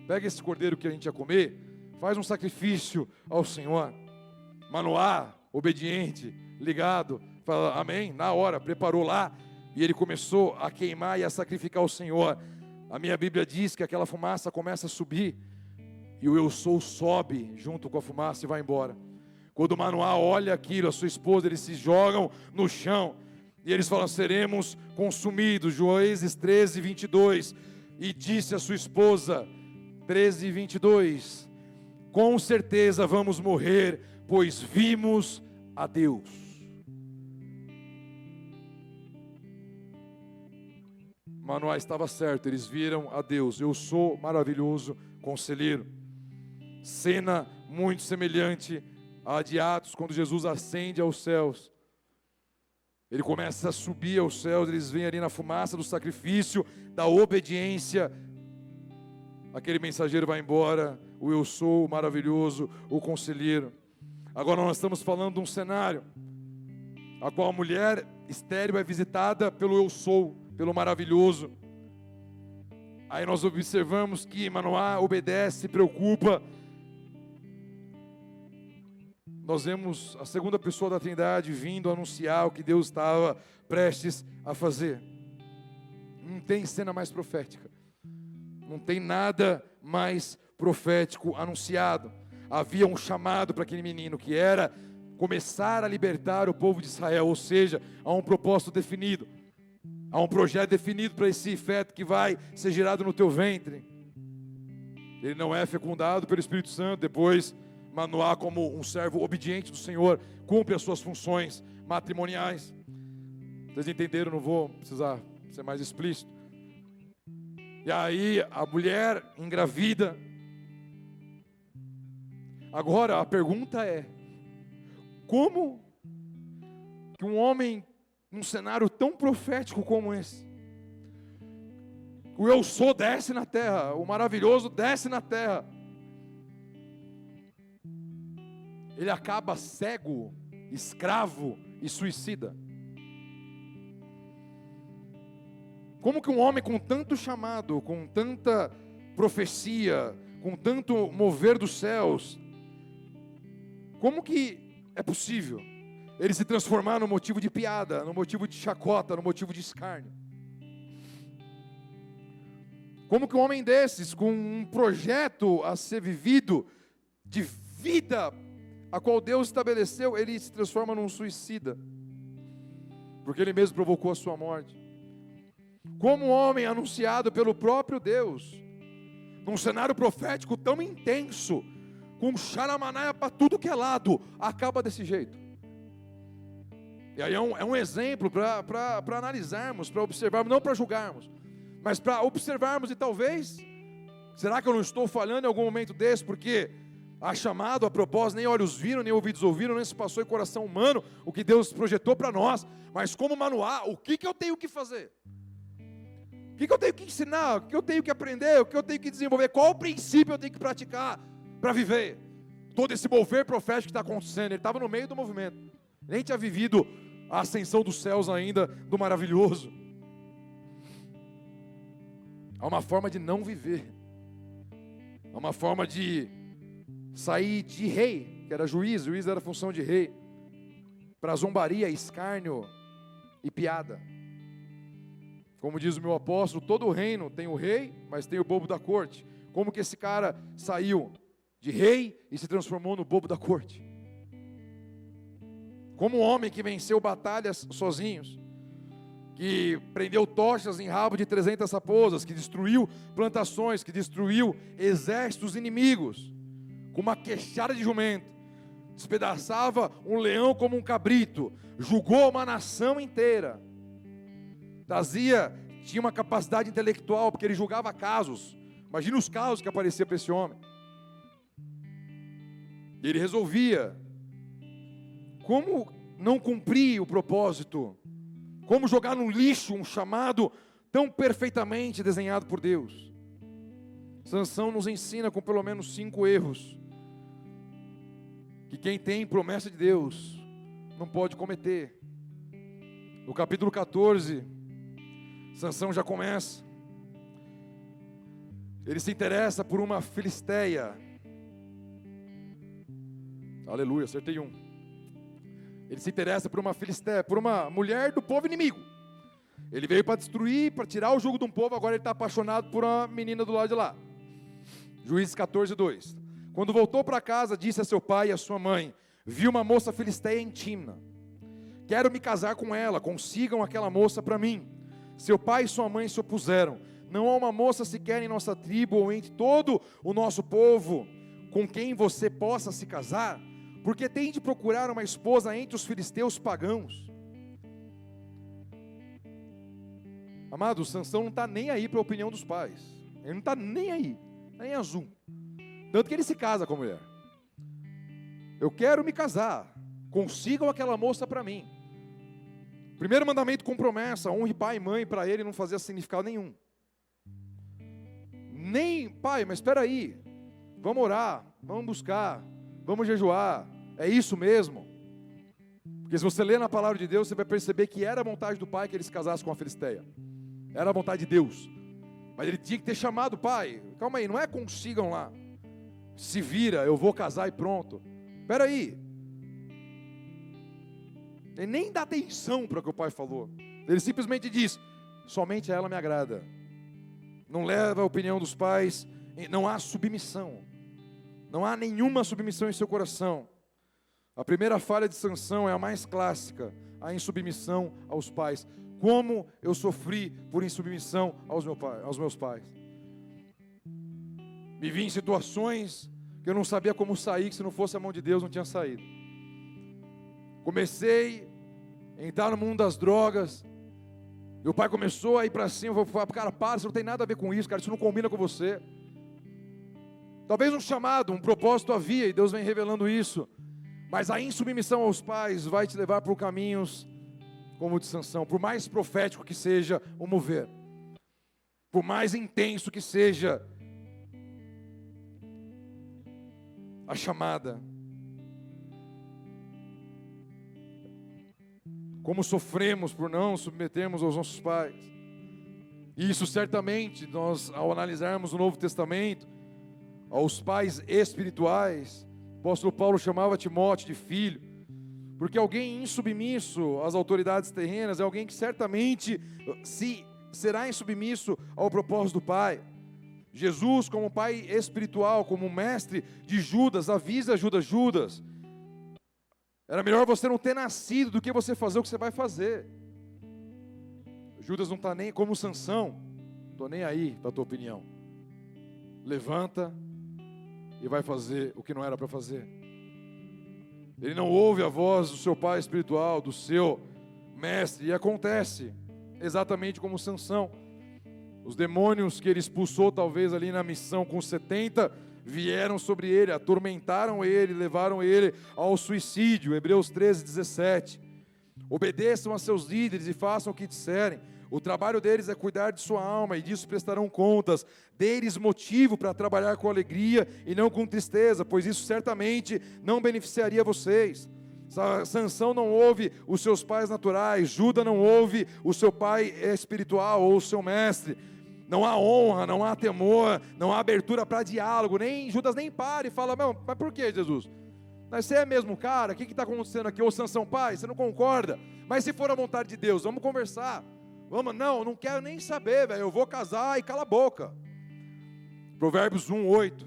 Pega esse cordeiro que a gente ia comer, faz um sacrifício ao Senhor. Manoá, obediente, ligado, fala amém, na hora, preparou lá, e ele começou a queimar e a sacrificar ao Senhor. A minha Bíblia diz que aquela fumaça começa a subir, e o eu sou sobe junto com a fumaça e vai embora. Quando Manoá olha aquilo, a sua esposa, eles se jogam no chão, e eles falam: seremos consumidos. Juízes 13, 22, e disse a sua esposa, 13, 22, com certeza vamos morrer, pois vimos a Deus. Manoá estava certo, eles viram a Deus. Eu sou maravilhoso conselheiro. Cena muito semelhante à de Atos, quando Jesus ascende aos céus. Ele começa a subir aos céus, eles vêm ali na fumaça do sacrifício, da obediência. Aquele mensageiro vai embora, o eu sou, o maravilhoso, o conselheiro. Agora nós estamos falando de um cenário a qual a mulher estéril é visitada pelo eu sou, pelo maravilhoso. Aí nós observamos que Manoá obedece, se preocupa. Nós vemos a segunda pessoa da Trindade vindo anunciar o que Deus estava prestes a fazer. Não tem cena mais profética. Não tem nada mais profético anunciado. Havia um chamado para aquele menino, que era começar a libertar o povo de Israel. Ou seja, há um propósito definido. Há um projeto definido para esse feto que vai ser gerado no teu ventre. Ele não é fecundado pelo Espírito Santo. Depois, Manoá, como um servo obediente do Senhor, cumpre as suas funções matrimoniais. Vocês entenderam? Não vou precisar ser mais explícito. E aí a mulher engravida. Agora a pergunta é: como que um homem, num cenário tão profético como esse, o eu sou desce na terra, o maravilhoso desce na terra, ele acaba cego, escravo e suicida. Como que um homem com tanto chamado, com tanta profecia, com tanto mover dos céus, como que é possível ele se transformar no motivo de piada, no motivo de chacota, no motivo de escárnio? Como que um homem desses, com um projeto a ser vivido, de vida, a qual Deus estabeleceu, ele se transforma num suicida, porque ele mesmo provocou a sua morte? Como um homem anunciado pelo próprio Deus, num cenário profético tão intenso, com xaramanaia para tudo que é lado, acaba desse jeito? E aí é um exemplo para analisarmos, para observarmos, não para julgarmos, mas para observarmos e talvez, será que eu não estou falhando em algum momento desse, porque a chamado, a propósito, nem olhos viram, nem ouvidos ouviram, nem se passou em coração humano o que Deus projetou para nós, mas como manual, o que eu tenho que fazer? O que eu tenho que ensinar? O que eu tenho que aprender? O que eu tenho que desenvolver? Qual o princípio eu tenho que praticar para viver todo esse mover profético que está acontecendo? Ele estava no meio do movimento, nem tinha vivido a ascensão dos céus ainda, do maravilhoso. Há uma forma de não viver, há uma forma de sair de rei, que era juiz era a função de rei, para zombaria, escárnio e piada. Como diz o meu apóstolo, todo reino tem o rei, mas tem o bobo da corte. Como que esse cara saiu de rei e se transformou no bobo da corte? Como um homem que venceu batalhas sozinhos, que prendeu tochas em rabo de 300 raposas, que destruiu plantações, que destruiu exércitos inimigos, com uma queixada de jumento, despedaçava um leão como um cabrito, julgou uma nação inteira, tinha uma capacidade intelectual, porque ele julgava casos. Imagina os casos que apareciam para esse homem. Ele resolvia como não cumprir o propósito, como jogar no lixo um chamado tão perfeitamente desenhado por Deus. Sansão nos ensina com pelo menos 5 erros que quem tem promessa de Deus não pode cometer. No capítulo 14, Sansão já começa. Ele se interessa por uma filisteia. Aleluia, acertei um. Ele se interessa por uma filisteia, por uma mulher do povo inimigo. Ele veio para destruir, para tirar o jugo de um povo, agora ele está apaixonado por uma menina do lado de lá. Juízes 14, 2. Quando voltou para casa, disse a seu pai e a sua mãe: vi uma moça filisteia em Timna. Quero me casar com ela, consigam aquela moça para mim. Seu pai e sua mãe se opuseram. Não há uma moça sequer em nossa tribo ou entre todo o nosso povo com quem você possa se casar, porque tem de procurar uma esposa entre os filisteus pagãos. Amado, Sansão não está nem aí para a opinião dos pais. Ele não está nem aí, nem azul. Tanto que ele se casa com a mulher. Eu quero me casar, consigam aquela moça para mim. Primeiro mandamento com promessa: honre pai e mãe, para ele não fazia significado nenhum. Nem, pai, mas espera aí, vamos orar, vamos buscar, vamos jejuar, é isso mesmo? Porque se você ler na palavra de Deus, você vai perceber que era a vontade do pai que ele se casasse com a filisteia. Era a vontade de Deus. Mas ele tinha que ter chamado o pai. Calma aí, não é consigam lá. Se vira, eu vou casar e pronto. Espera aí. Ele nem dá atenção para o que o pai falou. Ele simplesmente diz: somente ela me agrada. Não leva a opinião dos pais. Não há submissão. Não há nenhuma submissão em seu coração. A primeira falha de Sansão é a mais clássica: a insubmissão aos pais. Como eu sofri por insubmissão aos meus pais. Me vi em situações que eu não sabia como sair, que se não fosse a mão de Deus não tinha saído. Comecei a entrar no mundo das drogas. Meu pai começou a ir para cima. Eu falei: cara, para, você não tem nada a ver com isso, cara, isso não combina com você. Talvez um chamado, um propósito havia, e Deus vem revelando isso. Mas a insubmissão aos pais vai te levar por caminhos como o de Sansão, por mais profético que seja o mover, por mais intenso que seja a chamada, como sofremos por não submetermos aos nossos pais. E isso certamente, nós ao analisarmos o Novo Testamento, aos pais espirituais, o apóstolo Paulo chamava Timóteo de filho, porque alguém insubmisso às autoridades terrenas é alguém que certamente será insubmisso ao propósito do Pai. Jesus, como pai espiritual, como mestre de Judas, avisa Judas: era melhor você não ter nascido do que você fazer o que você vai fazer. Judas não está nem como Sansão, estou nem aí para a tua opinião. Levanta e vai fazer o que não era para fazer. Ele não ouve a voz do seu pai espiritual, do seu mestre, e acontece exatamente como Sansão. Os demônios que ele expulsou talvez ali na missão com 70, vieram sobre ele, atormentaram ele, levaram ele ao suicídio. Hebreus 13:17. Obedeçam a seus líderes e façam o que disserem. O trabalho deles é cuidar de sua alma, e disso prestarão contas. Dê-lhes motivo para trabalhar com alegria e não com tristeza, pois isso certamente não beneficiaria vocês. Sansão não ouve os seus pais naturais, Judas não ouve o seu pai espiritual ou o seu mestre. Não há honra, não há temor, não há abertura para diálogo. Judas nem para e fala: mas por que, Jesus? Mas você é mesmo o cara? O que está acontecendo aqui? Ô Sansão, pai, você não concorda? Mas se for a vontade de Deus, vamos conversar. Não quero nem saber, velho. Eu vou casar e cala a boca. Provérbios 1:8.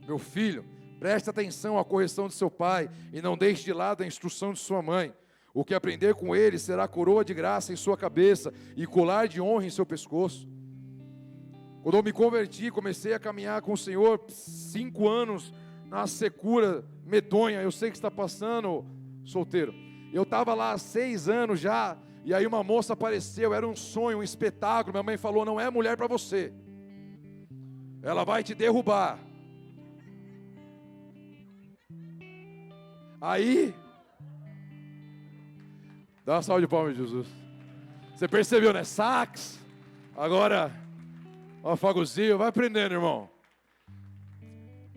Meu filho, preste atenção à correção de seu pai e não deixe de lado a instrução de sua mãe. O que aprender com ele será coroa de graça em sua cabeça e colar de honra em seu pescoço. Quando eu me converti, comecei a caminhar com o Senhor, 5 anos na secura medonha. Eu sei que está passando, solteiro. Eu estava lá há 6 anos já. E aí uma moça apareceu, era um sonho, um espetáculo. Minha mãe falou: não é mulher para você, ela vai te derrubar. Aí, dá uma salva de palmas, Jesus. Você percebeu, né? Sax, agora, ó, fagozinho, vai aprendendo, irmão.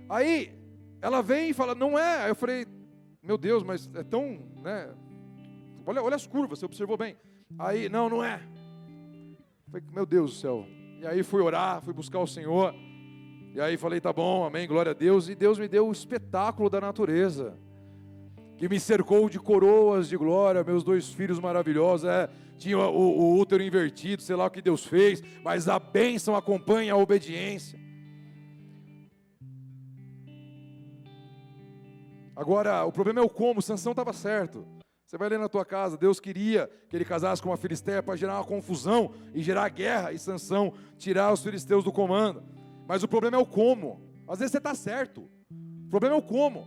Aí, ela vem e fala: não é. Aí eu falei: meu Deus, mas é tão, né? Olha as curvas, você observou bem. Aí, não é. Falei: meu Deus do céu. E aí fui orar, fui buscar o Senhor. E aí falei: tá bom, amém, glória a Deus. E Deus me deu o espetáculo da natureza, que me cercou de coroas de glória. Meus 2 filhos maravilhosos, tinha o útero invertido, sei lá o que Deus fez, mas a bênção acompanha a obediência. Agora, o problema é o como. Sansão estava certo. Você vai ler na tua casa, Deus queria que ele casasse com uma filisteia para gerar uma confusão e gerar guerra, e Sansão tirar os filisteus do comando. Mas o problema é o como. Às vezes você está certo, o problema é o como.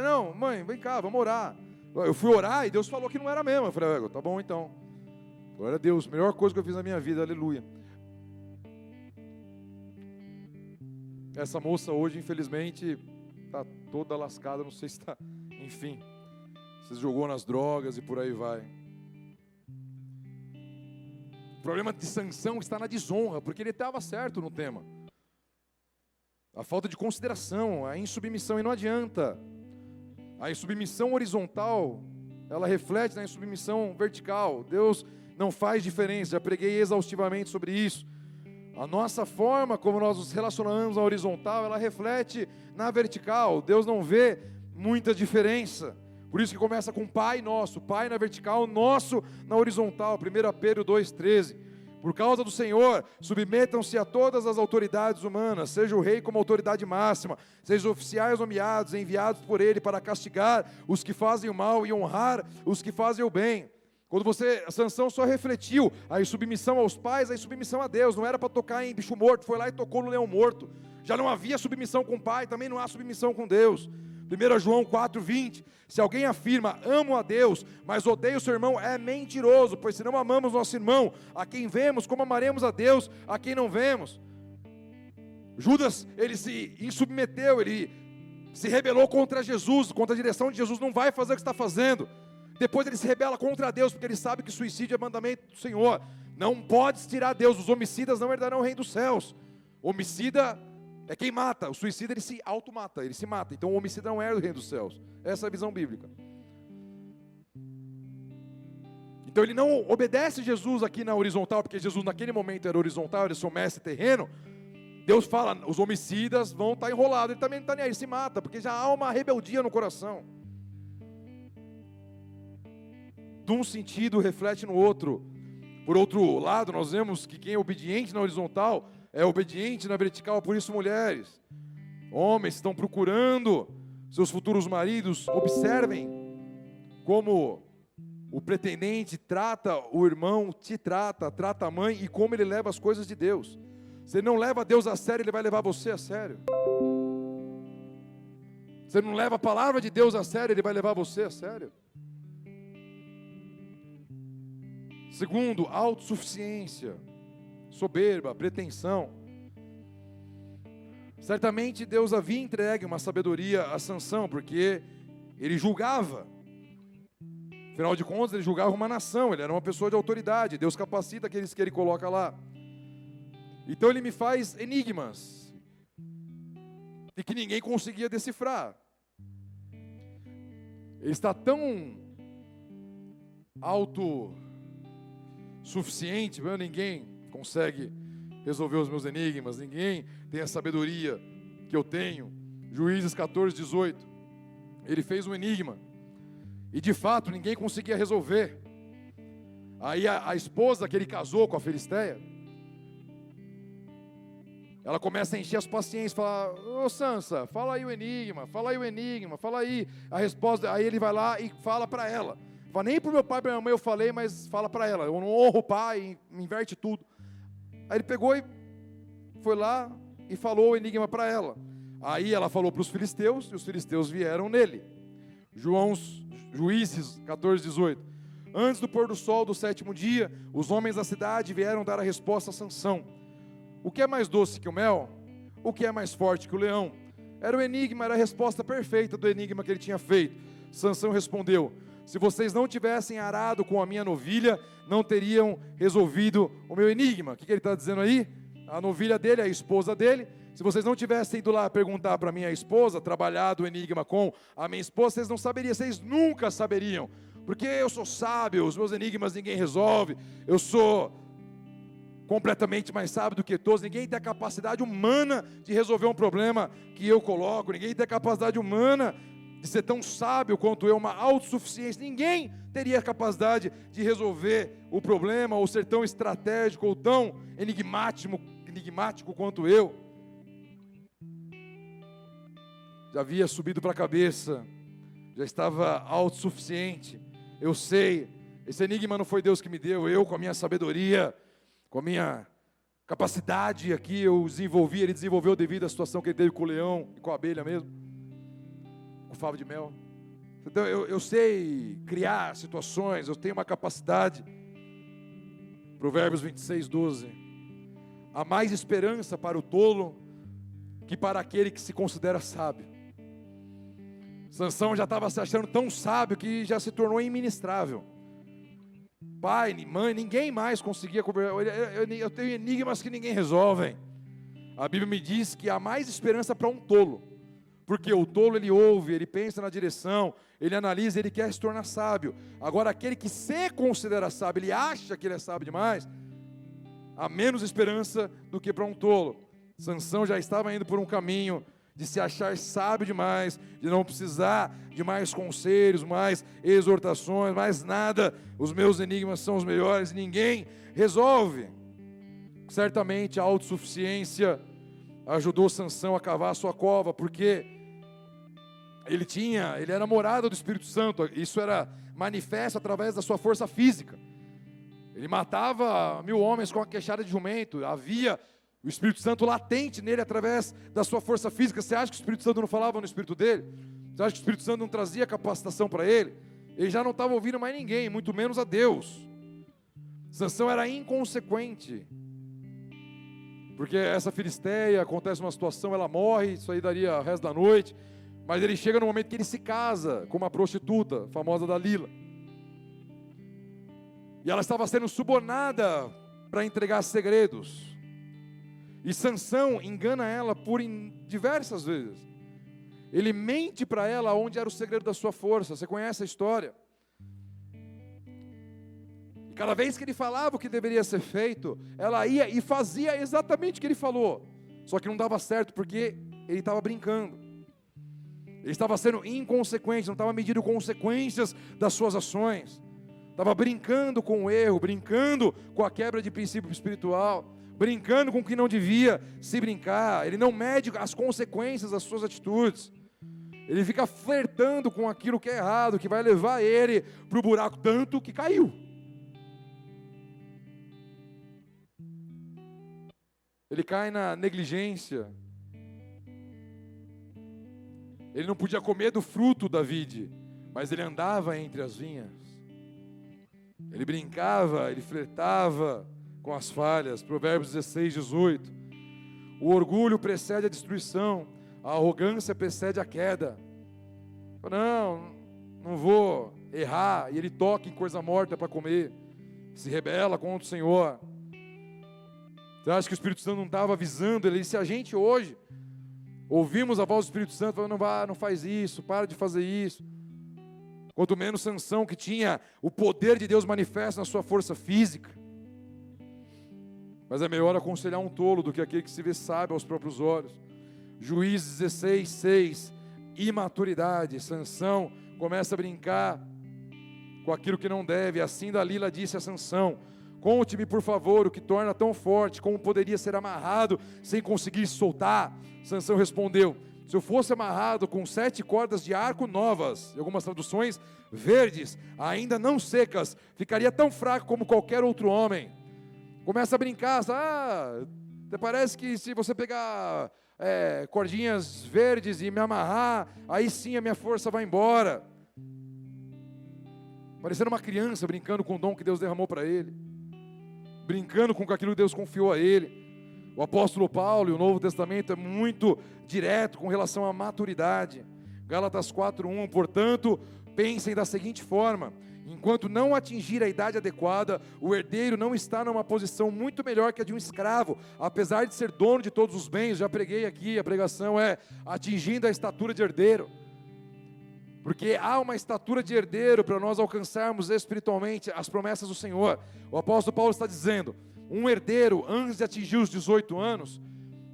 Não, mãe, vem cá, vamos orar. Eu fui orar e Deus falou que não era mesmo. Eu falei: tá bom então, glória a Deus, melhor coisa que eu fiz na minha vida, aleluia. Essa moça hoje, infelizmente, está toda lascada, não sei se está, enfim, se jogou nas drogas e por aí vai. O problema de Sansão está na desonra, porque ele estava certo no tema. A falta de consideração, a insubmissão, e não adianta. A insubmissão horizontal, ela reflete na insubmissão vertical. Deus não faz diferença, já preguei exaustivamente sobre isso. A nossa forma como nós nos relacionamos na horizontal, ela reflete na vertical. Deus não vê muita diferença. Por isso que começa com Pai nosso, Pai na vertical, nosso na horizontal. 1 Pedro 2,13. Por causa do Senhor, submetam-se a todas as autoridades humanas, seja o rei como autoridade máxima, seja os oficiais nomeados, enviados por ele para castigar os que fazem o mal e honrar os que fazem o bem. Quando Sansão só refletiu a insubmissão aos pais, a insubmissão a Deus, não era para tocar em bicho morto, foi lá e tocou no leão morto. Já não havia submissão com o pai, também não há submissão com Deus. 1 João 4,20, se alguém afirma: amo a Deus, mas odeio o seu irmão, é mentiroso, pois se não amamos nosso irmão, a quem vemos, como amaremos a Deus, a quem não vemos? Judas, ele se insubmeteu, ele se rebelou contra Jesus, contra a direção de Jesus, não vai fazer o que está fazendo. Depois ele se rebela contra Deus, porque ele sabe que suicídio é mandamento do Senhor. Não pode tirar Deus, os homicidas não herdarão o reino dos céus. Homicida é quem mata, o suicida ele se automata, ele se mata. Então o homicida não herda o reino dos céus. Essa é a visão bíblica. Então ele não obedece Jesus aqui na horizontal, porque Jesus naquele momento era horizontal, ele é seu mestre terreno. Deus fala, os homicidas vão estar enrolados, ele também não está nem aí, ele se mata, porque já há uma rebeldia no coração. De um sentido reflete no outro. Por outro lado, nós vemos que quem é obediente na horizontal é obediente na vertical. Por isso, mulheres, homens estão procurando seus futuros maridos, observem como o pretendente trata o irmão, te trata, trata a mãe e como ele leva as coisas de Deus. Se ele não leva Deus a sério, ele vai levar você a sério. Se ele não leva a palavra de Deus a sério, ele vai levar você a sério. Segundo, autossuficiência, soberba, pretensão. Certamente Deus havia entregue uma sabedoria a Sansão, porque ele julgava. Afinal de contas, ele julgava uma nação, ele era uma pessoa de autoridade. Deus capacita aqueles que ele coloca lá. Então ele me faz enigmas, e que ninguém conseguia decifrar. Ele está tão autossuficiente, ninguém consegue resolver os meus enigmas, ninguém tem a sabedoria que eu tenho. Juízes 14, 18. Ele fez um enigma, e de fato ninguém conseguia resolver. Aí a esposa que ele casou com a Filisteia, ela começa a encher as paciências, fala: ô Sansa, fala aí o enigma, fala aí a resposta. Aí ele vai lá e fala para ela. Fala, nem para o meu pai e para minha mãe eu falei, mas fala para ela. Eu não honro o pai, inverte tudo. Aí ele pegou e foi lá e falou o enigma para ela. Aí ela falou para os filisteus, e os filisteus vieram nele. Juízes 14, 18. Antes do pôr do sol do 7º dia, os homens da cidade vieram dar a resposta a Sansão. O que é mais doce que o mel? O que é mais forte que o leão? Era o enigma, era a resposta perfeita do enigma que ele tinha feito. Sansão respondeu: se vocês não tivessem arado com a minha novilha, não teriam resolvido o meu enigma. O que ele está dizendo aí? A novilha dele, a esposa dele. Se vocês não tivessem ido lá perguntar para minha esposa, trabalhado o enigma com a minha esposa, vocês não saberiam, vocês nunca saberiam. Porque eu sou sábio, os meus enigmas ninguém resolve, eu sou completamente mais sábio do que todos, ninguém tem a capacidade humana de resolver um problema que eu coloco, ninguém tem a capacidade humana de ser tão sábio quanto eu, uma autossuficiência, ninguém teria a capacidade de resolver o problema, ou ser tão estratégico, ou tão enigmático quanto eu. Já havia subido para a cabeça, já estava autossuficiente, eu sei, esse enigma não foi Deus que me deu, eu com a minha sabedoria, com a minha capacidade aqui, eu desenvolvi, ele desenvolveu devido à situação que ele teve com o leão e com a abelha mesmo, com o favo de mel. Então eu sei criar situações, eu tenho uma capacidade. Provérbios 26, 12. Há mais esperança para o tolo que para aquele que se considera sábio. Sansão já estava se achando tão sábio que já se tornou iministrável. Pai, mãe, ninguém mais conseguia conversar. Eu tenho enigmas que ninguém resolve. A Bíblia me diz que há mais esperança para um tolo. Porque o tolo, ele ouve, ele pensa na direção, ele analisa, ele quer se tornar sábio. Agora, aquele que se considera sábio, ele acha que ele é sábio demais, há menos esperança do que para um tolo. Sansão já estava indo por um caminho de se achar sábio demais, de não precisar de mais conselhos, mais exortações, mais nada. Os meus enigmas são os melhores, ninguém resolve. Certamente a autossuficiência ajudou Sansão a cavar a sua cova, porque ele era morada do Espírito Santo, isso era manifesto através da sua força física. Ele matava 1000 homens com a queixada de jumento, havia o Espírito Santo latente nele através da sua força física. Você acha que o Espírito Santo não falava no espírito dele? Você acha que o Espírito Santo não trazia capacitação para ele? Ele já não estava ouvindo mais ninguém, muito menos a Deus. Sansão era inconsequente, porque essa filisteia, acontece uma situação, ela morre, isso aí daria o resto da noite, Mas ele chega no momento que ele se casa com uma prostituta, famosa Dalila. E ela estava sendo subornada para entregar segredos. E Sansão engana ela por diversas vezes. Ele mente para ela onde era o segredo da sua força. Você conhece a história? E cada vez que ele falava o que deveria ser feito, ela ia e fazia exatamente o que ele falou. Só que não dava certo porque ele estava brincando. Ele estava sendo inconsequente, não estava medindo consequências das suas ações. Estava brincando com o erro, brincando com a quebra de princípio espiritual, brincando com o que não devia se brincar. Ele não mede as consequências das suas atitudes. Ele fica flertando com aquilo que é errado, que vai levar ele para o buraco, tanto que caiu. Ele cai na negligência. Ele não podia comer do fruto da vide, mas ele andava entre as vinhas. Ele brincava, ele flertava com as falhas. Provérbios 16, 18. O orgulho precede a destruição, a arrogância precede a queda. Não vou errar. E ele toca em coisa morta para comer. Se rebela contra o Senhor. Você acha que o Espírito Santo não estava avisando ele? Se a gente hoje ouvimos a voz do Espírito Santo falando, não faz isso, para de fazer isso. Quanto menos Sansão, que tinha o poder de Deus manifesto na sua força física. Mas é melhor aconselhar um tolo do que aquele que se vê sábio aos próprios olhos. Juízes 16, 6. Imaturidade. Sansão começa a brincar com aquilo que não deve. Assim Dalila disse a Sansão: conte-me, por favor, o que torna tão forte, como poderia ser amarrado sem conseguir se soltar. Sansão respondeu: se eu fosse amarrado com 7 cordas de arco novas, em algumas traduções, verdes, ainda não secas, ficaria tão fraco como qualquer outro homem. Começa a brincar, até parece que se você pegar cordinhas verdes e me amarrar, aí sim a minha força vai embora. Parecendo uma criança brincando com o dom que Deus derramou para ele, brincando com aquilo que Deus confiou a ele. O apóstolo Paulo e o Novo Testamento é muito direto com relação à maturidade. Gálatas 4:1, portanto, pensem da seguinte forma: enquanto não atingir a idade adequada, o herdeiro não está numa posição muito melhor que a de um escravo, apesar de ser dono de todos os bens. Já preguei aqui, a pregação é atingindo a estatura de herdeiro. Porque há uma estatura de herdeiro para nós alcançarmos espiritualmente as promessas do Senhor. O apóstolo Paulo está dizendo: um herdeiro, antes de atingir os 18 anos,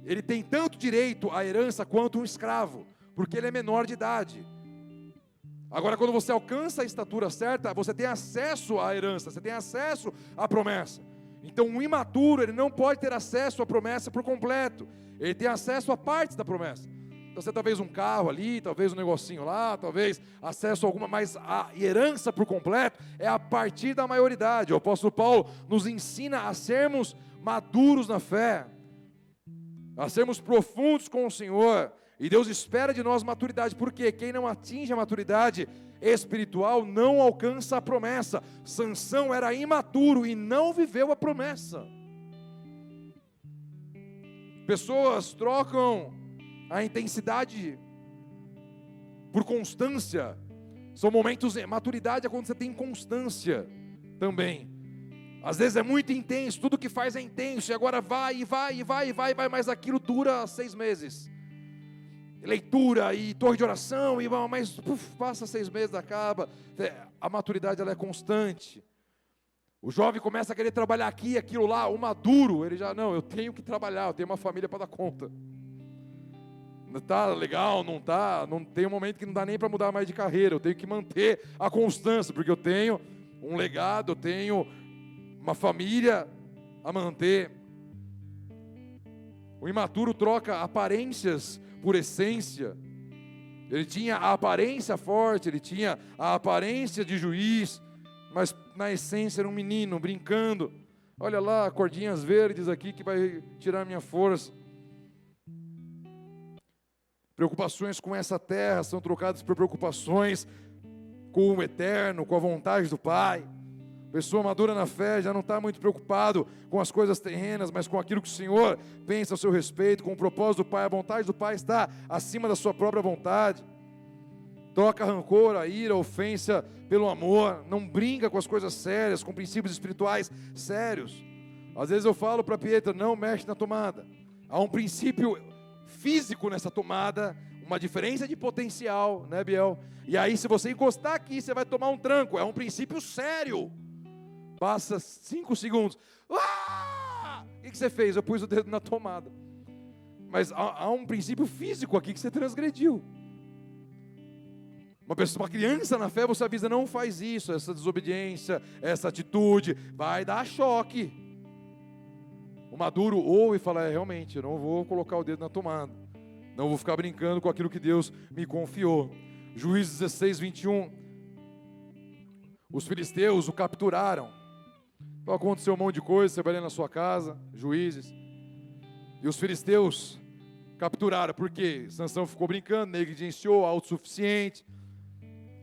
ele tem tanto direito à herança quanto um escravo, porque ele é menor de idade. Agora, quando você alcança a estatura certa, você tem acesso à herança, você tem acesso à promessa. Então, um imaturo, ele não pode ter acesso à promessa por completo, ele tem acesso a partes da promessa. Então, você talvez um carro ali, talvez um negocinho lá, talvez acesso a alguma, mas a herança por completo é a partir da maioridade. O apóstolo Paulo nos ensina a sermos maduros na fé, a sermos profundos com o Senhor, e Deus espera de nós maturidade, porque quem não atinge a maturidade espiritual não alcança a promessa. Sansão era imaturo e não viveu a promessa. Pessoas trocam a intensidade por constância. São momentos, maturidade é quando você tem constância também. Às vezes é muito intenso, tudo que faz é intenso, e agora vai, mas aquilo dura 6 meses. Leitura e torre de oração, mas passa 6 meses, acaba. A maturidade, ela é constante. O jovem começa a querer trabalhar aqui, aquilo lá. O maduro, ele já, não, eu tenho que trabalhar, eu tenho uma família para dar conta. Não está legal, não tem um momento que não dá nem para mudar mais de carreira. Eu tenho que manter a constância, porque eu tenho um legado, eu tenho uma família a manter. O imaturo troca aparências por essência. Ele tinha a aparência forte, ele tinha a aparência de juiz, mas na essência era um menino brincando. Olha lá, cordinhas verdes aqui que vai tirar a minha força. Preocupações com essa terra são trocadas por preocupações com o eterno, com a vontade do Pai. Pessoa madura na fé já não está muito preocupado com as coisas terrenas, mas com aquilo que o Senhor pensa a seu respeito, com o propósito do Pai. A vontade do Pai está acima da sua própria vontade. Troca rancor, a ira, a ofensa pelo amor. Não brinca com as coisas sérias, com princípios espirituais sérios. Às vezes eu falo para a Pietra, não mexe na tomada. Há um princípio físico nessa tomada, uma diferença de potencial, né, Biel? E aí, se você encostar aqui, você vai tomar um tranco. É um princípio sério. Passa 5 segundos. Ah! O que você fez? Eu pus o dedo na tomada. Mas há um princípio físico aqui que você transgrediu. Uma criança na fé, você avisa, não faz isso, essa desobediência, essa atitude, vai dar choque. O maduro ouve e fala, realmente, eu não vou colocar o dedo na tomada. Não vou ficar brincando com aquilo que Deus me confiou. Juízes 16, 21. Os filisteus o capturaram. Então aconteceu um monte de coisa, você vai ler na sua casa, Juízes. E os filisteus capturaram, porque Sansão ficou brincando, negligenciou, autossuficiente,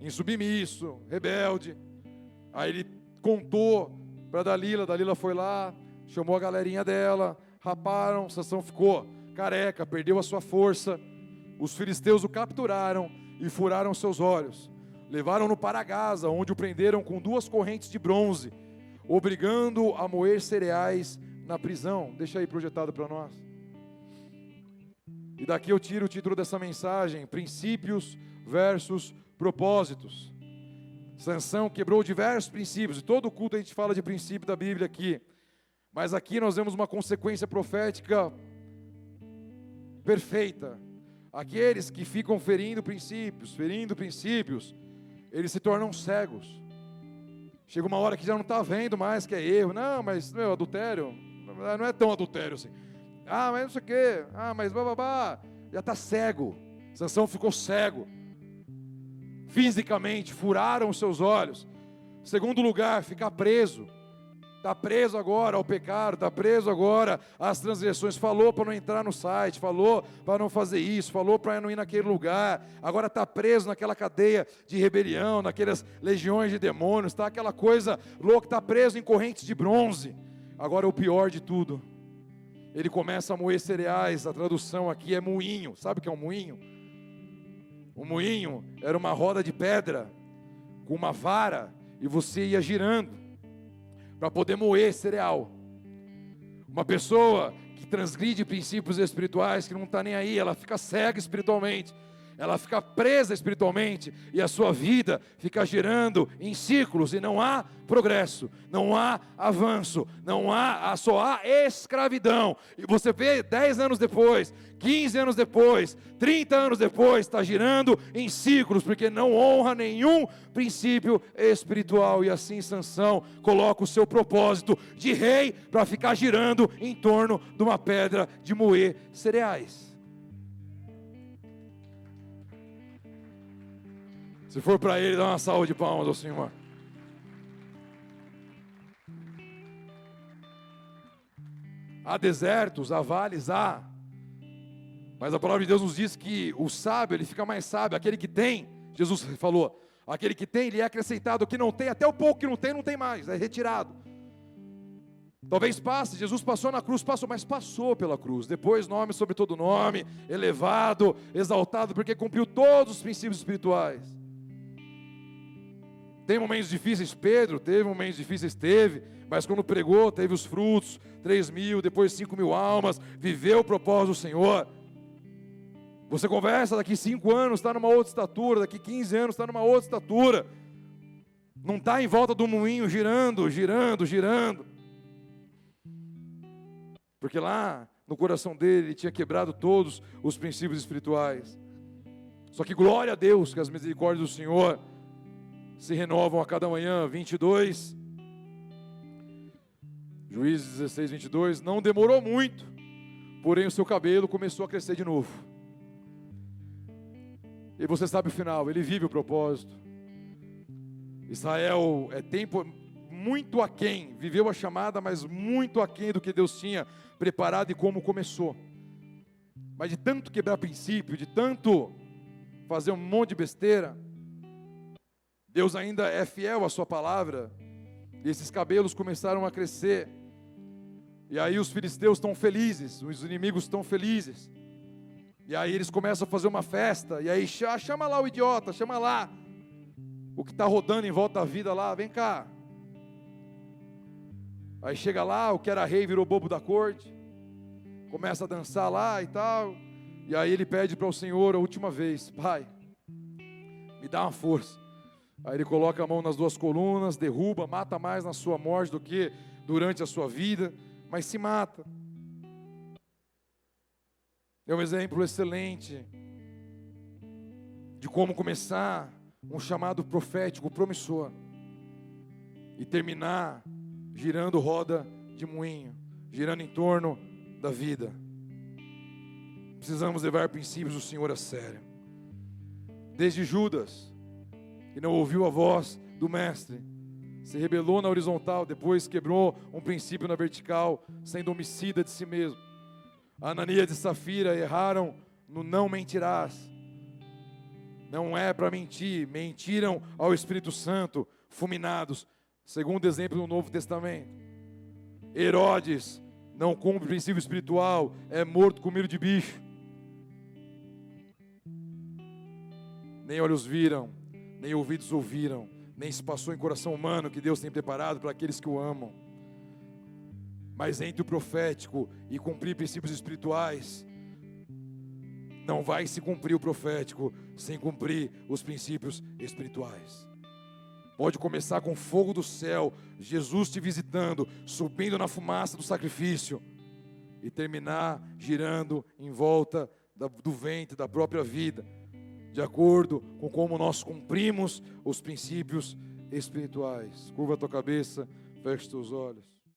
insubmisso, rebelde. Aí ele contou para Dalila foi lá, chamou a galerinha dela, raparam, Sansão ficou careca, perdeu a sua força. Os filisteus o capturaram e furaram seus olhos. Levaram-no para Gaza, onde o prenderam com 2 correntes de bronze, obrigando a moer cereais na prisão. Deixa aí projetado para nós. E daqui eu tiro o título dessa mensagem: princípios versus propósitos. Sansão quebrou diversos princípios, e todo culto a gente fala de princípio da Bíblia aqui. Mas aqui nós vemos uma consequência profética perfeita. Aqueles que ficam ferindo princípios, eles se tornam cegos. Chega uma hora que já não está vendo mais que é erro. Não, mas adultério, não é tão adultério assim. Mas não sei o quê, mas bababá, já está cego. Sansão ficou cego. Fisicamente, furaram os seus olhos. Segundo lugar, ficar preso. Está preso agora ao pecado, está preso agora às transgressões. Falou para não entrar no site, falou para não fazer isso, falou para não ir naquele lugar. Agora está preso naquela cadeia de rebelião, naquelas legiões de demônios, está aquela coisa louca, está preso em correntes de bronze. Agora o pior de tudo, ele começa a moer cereais. A tradução aqui é moinho. Sabe o que é um moinho? O moinho era uma roda de pedra com uma vara e você ia girando para poder moer cereal. Uma pessoa que transgride princípios espirituais, que não está nem aí, ela fica cega espiritualmente, ela fica presa espiritualmente, e a sua vida fica girando em círculos, e não há progresso, não há avanço, só há escravidão. E você vê 10 anos depois, 15 anos depois, 30 anos depois, está girando em círculos, porque não honra nenhum princípio espiritual. E assim Sansão coloca o seu propósito de rei para ficar girando em torno de uma pedra de moer cereais. Se for para ele, dá uma salva de palmas ao Senhor. Há desertos, há vales, há. Mas a palavra de Deus nos diz que o sábio, ele fica mais sábio. Aquele que tem, Jesus falou, aquele que tem, lhe é acrescentado. O que não tem, até o pouco que não tem mais, é retirado. Talvez passe, Jesus passou na cruz, mas passou pela cruz. Depois, nome sobre todo nome, elevado, exaltado, porque cumpriu todos os princípios espirituais. Tem momentos difíceis, Pedro teve momentos difíceis, mas quando pregou, teve os frutos, 3.000, depois 5.000 almas, viveu o propósito do Senhor. Você conversa, daqui 5 anos está numa outra estatura, daqui 15 anos está numa outra estatura, não está em volta do moinho girando, porque lá no coração dele, ele tinha quebrado todos os princípios espirituais. Só que glória a Deus, que as misericórdias do Senhor se renovam a cada manhã. 22, Juízes 16, 22, não demorou muito, porém o seu cabelo começou a crescer de novo. E você sabe o final, ele vive o propósito. Israel é tempo muito aquém, viveu a chamada, mas muito aquém do que Deus tinha preparado e como começou. Mas de tanto quebrar princípio, de tanto fazer um monte de besteira, Deus ainda é fiel à sua palavra, e esses cabelos começaram a crescer, e aí os filisteus estão felizes, os inimigos estão felizes, E aí eles começam a fazer uma festa, e aí chama lá o idiota, chama lá o que está rodando em volta da vida lá, vem cá. Aí chega lá, o que era rei virou bobo da corte, começa a dançar lá e tal, e aí ele pede para o Senhor a última vez: Pai, me dá uma força. Aí ele coloca a mão nas duas colunas, derruba, mata mais na sua morte do que durante a sua vida, mas se mata. É um exemplo excelente de como começar um chamado profético promissor e terminar girando roda de moinho, girando em torno da vida. Precisamos levar princípios do Senhor a sério. Desde Judas, que não ouviu a voz do mestre, se rebelou na horizontal, depois quebrou um princípio na vertical, sendo homicida de si mesmo. Ananias e Safira erraram no não mentirás. Não é para mentir, mentiram ao Espírito Santo, fulminados, segundo exemplo no Novo Testamento. Herodes não cumpre o princípio espiritual, é morto com milho de bicho. Nem olhos viram, nem ouvidos ouviram, nem se passou em coração humano que Deus tem preparado para aqueles que o amam. Mas entre o profético e cumprir princípios espirituais, não vai se cumprir o profético sem cumprir os princípios espirituais. Pode começar com fogo do céu, Jesus te visitando, subindo na fumaça do sacrifício, e terminar girando em volta do ventre da própria vida, de acordo com como nós cumprimos os princípios espirituais. Curva a tua cabeça, feche teus olhos.